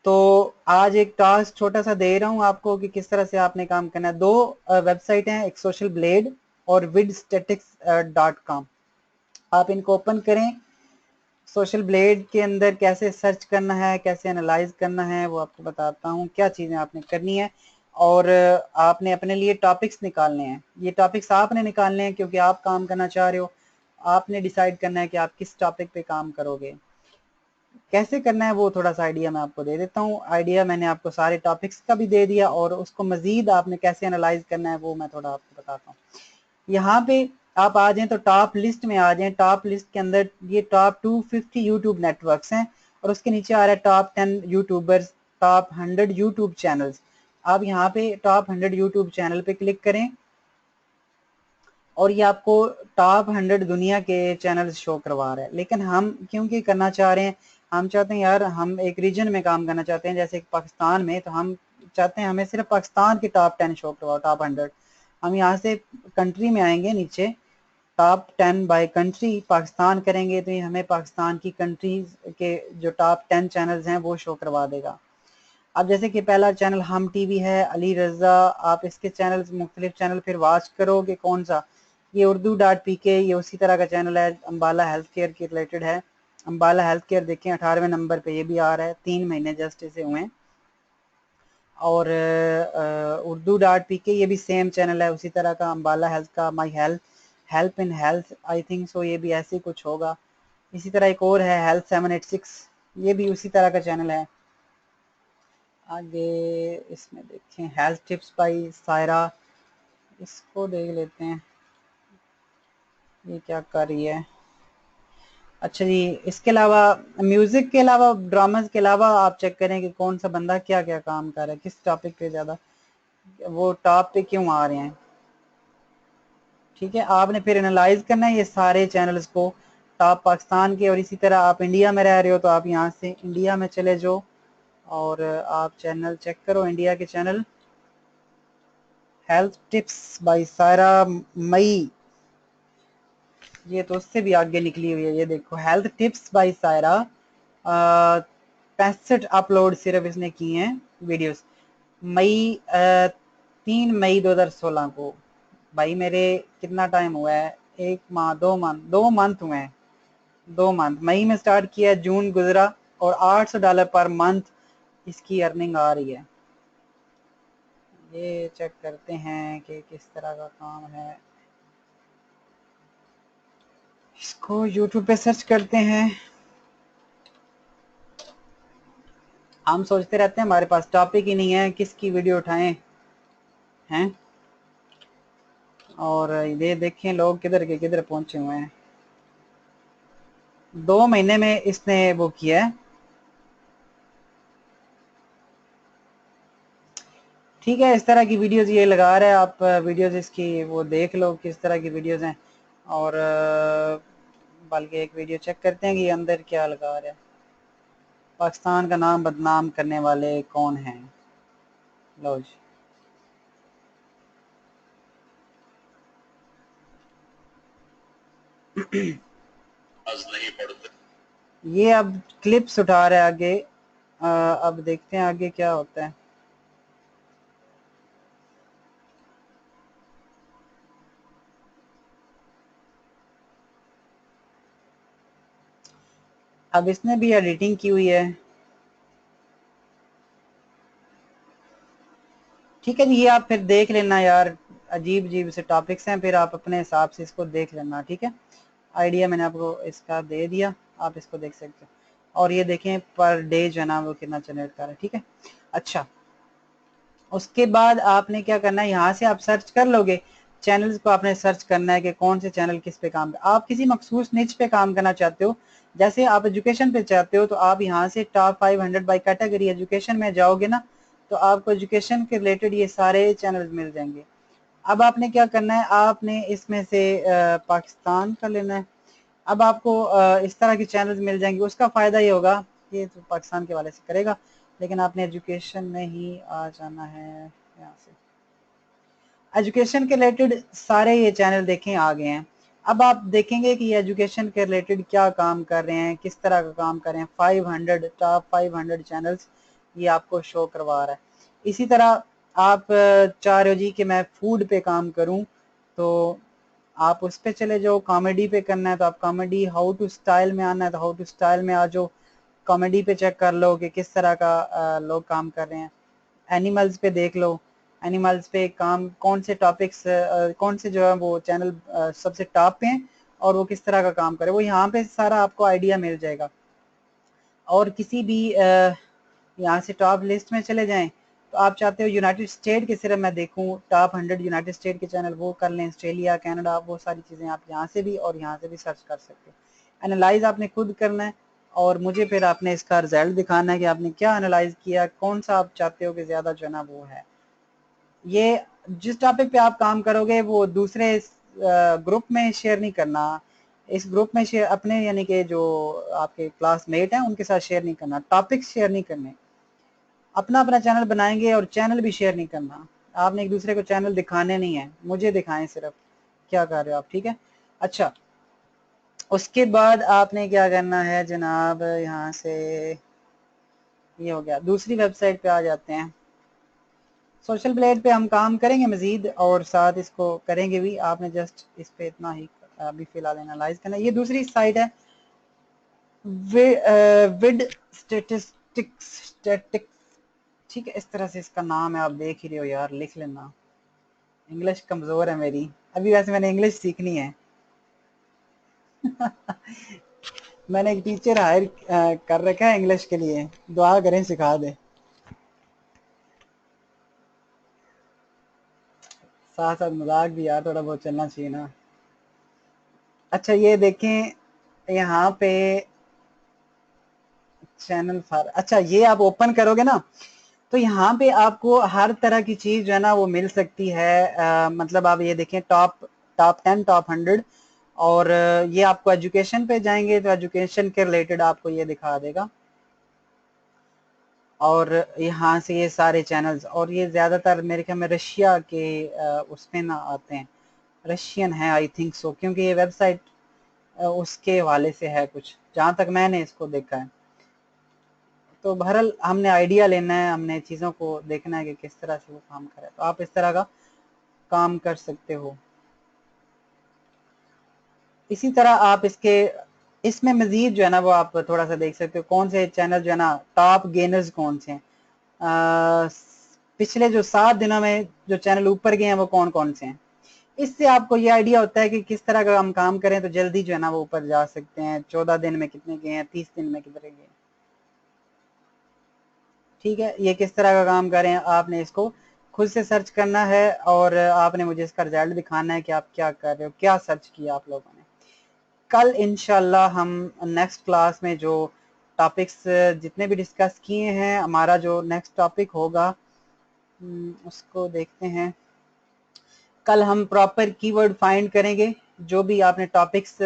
तो आज एक टास्क छोटा सा दे रहा हूँ आपको कि किस तरह से आपने काम करना है। दो वेबसाइट हैं, एक सोशल ब्लेड और vidstatics.com। आप इनको ओपन करें। सोशल ब्लेड के अंदर कैसे सर्च करना है, कैसे एनालाइज करना है, वो आपको बताता हूँ, क्या चीज़ें आपने करनी है। और आपने अपने लिए टॉपिक्स निकालने हैं। ये टॉपिक्स आपने निकालने हैं क्योंकि आप काम करना चाह रहे हो। आपने डिसाइड करना है कि आप किस टॉपिक पे काम करोगे। कैसे करना है वो थोड़ा सा आइडिया मैं आपको दे देता हूँ। आइडिया मैंने आपको सारे टॉपिक्स का भी दे दिया, और उसको मजीद आपने कैसे एनालाइज करना है वो मैं थोड़ा आपको बताता हूँ। यहाँ पे आप आ जाएं तो टॉप लिस्ट में आ जाएं। टॉप लिस्ट के अंदर ये टॉप 250 यूट्यूब नेटवर्क्स हैं, और उसके नीचे आ रहा है top 10 YouTubers, top 100 YouTube channels. आप यहाँ पे टॉप 100 यूट्यूब चैनल पे क्लिक करें, और ये आपको टॉप 100 दुनिया के चैनल्स शो करवा रहा है। लेकिन हम क्योंकि करना चाह रहे हैं, हम चाहते हैं यार हम एक रीजन में काम करना चाहते हैं, जैसे पाकिस्तान में, तो हम चाहते हैं हमें सिर्फ पाकिस्तान के टॉप 10 शो करवाओ, टॉप 100। हम यहाँ से कंट्री में आएंगे, नीचे टॉप 10 बाय कंट्री पाकिस्तान करेंगे, तो ये हमें पाकिस्तान की कंट्रीज के जो टॉप 10 चैनल्स हैं वो शो करवा देगा। अब जैसे कि पहला चैनल हम टीवी है, अली रजा, आप इसके चैनल मुख्तलिफ चैनल फिर वॉच करोगे कौन सा, ये urdu.pk, ये उसी तरह का चैनल है, अम्बाला हेल्थ केयर के रिलेटेड है। अम्बाला हेल्थ केयर देखें 18वें नंबर पे ये भी आ रहा है, 3 महीने जस्ट इसे हुए हैं। और urdu.pk ये भी सेम चैनल है उसी तरह का, अम्बाला हेल्थ का, my health, help in health, I think so, ये भी ऐसे ही कुछ होगा। इसी तरह एक और है हेल्थ 786, ये भी उसी तरह का चैनल है। आगे इसमें देखें हेल्थ टिप्स बाई सायरा, इसको देख लेते हैं ये क्या कर रही है। अच्छा जी, इसके अलावा म्यूजिक के अलावा, ड्रामास के अलावा आप चेक करें कि कौन सा बंदा क्या क्या काम कर रहा है, किस टॉपिक पे ज़्यादा वो टॉप पे क्यों आ रहे हैं। ठीक है, आपने फिर एनालाइज करना है ये सारे चैनल्स को, टॉप पाकिस्तान के। और इसी तरह आप इंडिया में रह रहे हो तो आप यहाँ से इंडिया में चले जाओ, और आप चैनल चेक करो, इंडिया के channel health tips by Saira मई, ये तो उससे भी आगे निकली हुई है। ये देखो health tips by Saira, 65 upload सिर्फ इसने किए हैं वीडियोस, मई 3 मई 2016 को। भाई मेरे कितना टाइम हुआ है, 1 माह, 2 मंथ, 2 मंथ हुए हैं, 2 मंथ। मई में स्टार्ट किया, जून गुजरा, और $800 पर मंथ इसकी अर्निंग आ रही है। ये चेक करते हैं कि किस तरह का काम है। इसको यूट्यूब पे सर्च करते हैं। हम सोचते रहते हैं हमारे पास टॉपिक ही नहीं है, किसकी वीडियो उठाएं हैं। और ये देखें लोग किधर के किधर पहुंचे हुए हैं। 2 महीने में इसने वो किया है। ठीक है, इस तरह की वीडियोस ये लगा रहा है। आप वीडियोस इसकी वो देख लो किस तरह की वीडियोस हैं। और बल्कि एक वीडियो चेक करते हैं कि अंदर क्या लगा रहा है। पाकिस्तान का नाम बदनाम करने वाले कौन हैं। लो जी, ये अब क्लिप्स उठा रहे हैं आगे। अब देखते हैं आगे क्या होता है। अब इसने भी एडिटिंग की हुई है। ठीक है जी, ये आप फिर देख लेना यार, अजीब अजीब से टॉपिक्स हैं, फिर आप अपने हिसाब से इसको देख लेना। ठीक है, आइडिया मैंने आपको इसका दे दिया, आप इसको देख सकते हो। और ये देखें पर डे जो है ना वो कितना जनरेट कर रहा है। ठीक है, अच्छा उसके बाद आपने क्या करना है, यहाँ से आप सर्च कर लोगे चैनल्स को। आपने सर्च करना है कि कौन से चैनल किस पे काम, आप किसी मखसूस निच पे काम करना चाहते हो, जैसे आप एजुकेशन पे चाहते हो तो आप यहाँ से टॉप 500 बाई कैटेगरी एजुकेशन में जाओगे ना, तो आपको एजुकेशन के रिलेटेड ये सारे चैनल्स मिल जाएंगे। अब आपने क्या करना है, आपने इसमें से पाकिस्तान का लेना है। अब आपको इस तरह के चैनल्स मिल जाएंगे। उसका फ़ायदा ये होगा, ये तो पाकिस्तान के हवाले से करेगा, लेकिन आपने एजुकेशन में ही आ जाना है। यहाँ से एजुकेशन के रिलेटेड सारे ये चैनल देखें आ गए हैं। अब आप देखेंगे कि ये एजुकेशन के रिलेटेड क्या काम कर रहे हैं, किस तरह का काम कर रहे हैं। 500 टॉप 500 चैनल्स ये आपको शो करवा रहा है। इसी तरह आप चाह रहे हो जी कि मैं फूड पे काम करूं, तो आप उस पे चले जाओ। कॉमेडी पे करना है तो आप कॉमेडी, हाउ टू स्टाइल में आना है तो हाउ टू स्टाइल में आ जाओ। कॉमेडी पे चेक कर लो कि किस तरह का लोग काम कर रहे हैं। एनिमल्स पे देख लो, एनिमल्स पे काम कौन से टॉपिक्स, कौन से जो है वो चैनल सबसे टॉप पे हैं और वो किस तरह का काम करे, वो यहाँ पे सारा आपको आइडिया मिल जाएगा। और किसी भी यहाँ से टॉप लिस्ट में चले जाएं तो आप चाहते हो यूनाइटेड स्टेट के सिर्फ मैं देखूं टॉप 100 यूनाइटेड स्टेट के चैनल, वो कर लें। ऑस्ट्रेलिया, कनाडा, वो सारी चीज़ें आप यहाँ से भी और यहाँ से भी सर्च कर सकते हो। एनालाइज आपने खुद करना है और मुझे फिर आपने इसका रिजल्ट दिखाना है कि आपने क्या एनालाइज किया, कौन सा आप चाहते हो कि ज़्यादा जो है ना वो है। ये जिस टॉपिक पे आप काम करोगे वो दूसरे ग्रुप में शेयर नहीं करना। इस ग्रुप में शेयर अपने यानी कि जो आपके क्लासमेट हैं उनके साथ शेयर नहीं करना, टॉपिक शेयर नहीं करने। अपना अपना चैनल बनाएंगे और चैनल भी शेयर नहीं करना। आपने एक दूसरे को चैनल दिखाने नहीं है, मुझे दिखाएं सिर्फ क्या कर रहे हो आप। ठीक है, अच्छा उसके बाद आपने क्या करना है जनाब, यहाँ से ये हो गया। दूसरी वेबसाइट पे आ जाते हैं। सोशल ब्लेड पे हम काम करेंगे मजीद और साथ इसको करेंगे भी। आपने जस्ट इस पे इतना ही अभी फिलहाल एनालाइज करना। ये दूसरी साइट है विड स्टैटिस्टिक्स। ठीक है, इस तरह से इसका नाम है, आप देख ही रहे हो यार, लिख लेना। इंग्लिश कमजोर है मेरी अभी, वैसे मैंने इंग्लिश सीखनी है। मैंने एक टीचर हायर कर रखा है इंग्लिश के लिए, दुआ करें सिखा दे। साथ साथ मजाक भी यार थोड़ा बहुत चलना चाहिए ना। अच्छा ये देखें यहाँ पे चैनल फॉर, अच्छा ये आप ओपन करोगे ना तो यहाँ पे आपको हर तरह की चीज जो है ना वो मिल सकती है। मतलब आप ये देखें टॉप टॉप 10 टॉप 100 और ये आपको एजुकेशन पे जाएंगे तो एजुकेशन के रिलेटेड आपको ये दिखा देगा। और यहाँ से ये सारे चैनल्स, और ये ज़्यादातर मेरे ख्याल में रशिया के उसमें ना आते हैं, रशियन है आई थिंक सो, क्योंकि ये वेबसाइट उसके हवाले से है कुछ, जहाँ तक मैंने इसको देखा है। तो बहरहाल हमने आइडिया लेना है, हमने चीज़ों को देखना है कि किस तरह से वो काम करे, तो आप इस तरह का काम कर सकते हो। इसी तरह आप इसके इसमें मजीद जो है ना वो आप थोड़ा सा देख सकते हो कौन से चैनल जो है ना टॉप गेनर्स कौन से हैं। पिछले जो 7 दिनों में जो चैनल ऊपर गए हैं वो कौन कौन से हैं। इससे आपको ये आइडिया होता है कि किस तरह का हम काम करें तो जल्दी जो है ना वो ऊपर जा सकते हैं। 14 दिन में कितने गए हैं, 30 दिन में कितने गए, ठीक है। ये किस तरह का काम करें आपने इसको खुद से सर्च करना है और आपने मुझे इसका रिजल्ट दिखाना है कि आप क्या कर रहे हो, क्या सर्च किया आप लोगों ने। कल इंशाल्लाह हम नेक्स्ट क्लास में जो टॉपिक्स जितने भी डिस्कस किए हैं, हमारा जो नेक्स्ट टॉपिक होगा उसको देखते हैं। कल हम प्रॉपर कीवर्ड फाइंड करेंगे, जो भी आपने टॉपिक्स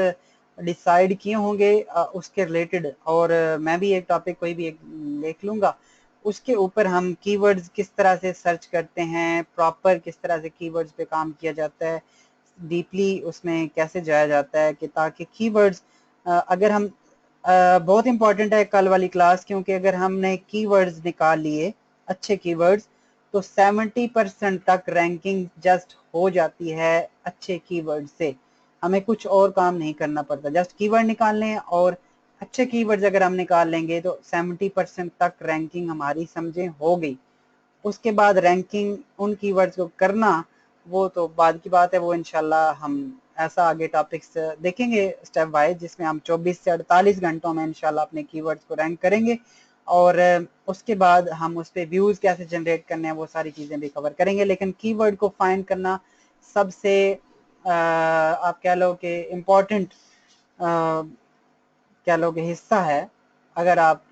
डिसाइड किए होंगे उसके रिलेटेड, और मैं भी एक टॉपिक कोई भी एक देख लूँगा, उसके ऊपर हम कीवर्ड्स किस तरह से सर्च करते हैं, प्रॉपर किस तरह से कीवर्ड्स पे काम किया जाता है, डीपली उसमें कैसे जाया जाता है कि ताकि कीवर्ड्स अगर हम बहुत इंपॉर्टेंट है कल वाली क्लास, क्योंकि अगर हमने कीवर्ड्स निकाल लिए अच्छे कीवर्ड्स तो 70% तक रैंकिंग जस्ट हो जाती है अच्छे कीवर्ड से। हमें कुछ और काम नहीं करना पड़ता, जस्ट कीवर्ड निकाल लें और अच्छे कीवर्ड्स अगर हम निकाल लेंगे तो 70% तक रैंकिंग हमारी समझे हो गई। उसके बाद रैंकिंग उन कीवर्ड्स को करना वो तो बाद की बात है, वो इंशाल्लाह हम ऐसा आगे टॉपिक्स देखेंगे स्टेप वाइज, जिसमें हम 24 से 48 घंटों में इंशाल्लाह अपने कीवर्ड्स को रैंक करेंगे और उसके बाद हम उस पर व्यूज़ कैसे जनरेट करने हैं वो सारी चीज़ें भी कवर करेंगे। लेकिन कीवर्ड को फाइंड करना सबसे आप कह लो कि इम्पोर्टेंट कह लो कि हिस्सा है अगर आप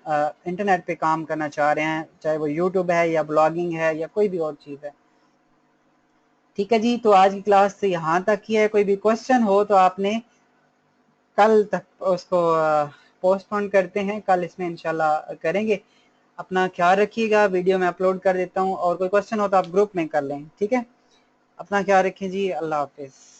इंटरनेट पे काम करना चाह रहे हैं, चाहे वो यूट्यूब है या ब्लॉगिंग है या कोई भी और चीज़ है। ठीक है जी, तो आज की क्लास यहाँ तक ही है। कोई भी क्वेश्चन हो तो आपने कल तक उसको पोस्टपोन करते हैं, कल इसमें इंशाल्लाह करेंगे। अपना ख्याल रखिएगा, वीडियो में अपलोड कर देता हूँ और कोई क्वेश्चन हो तो आप ग्रुप में कर लें, ठीक है। अपना ख्याल रखें जी, अल्लाह हाफिज़।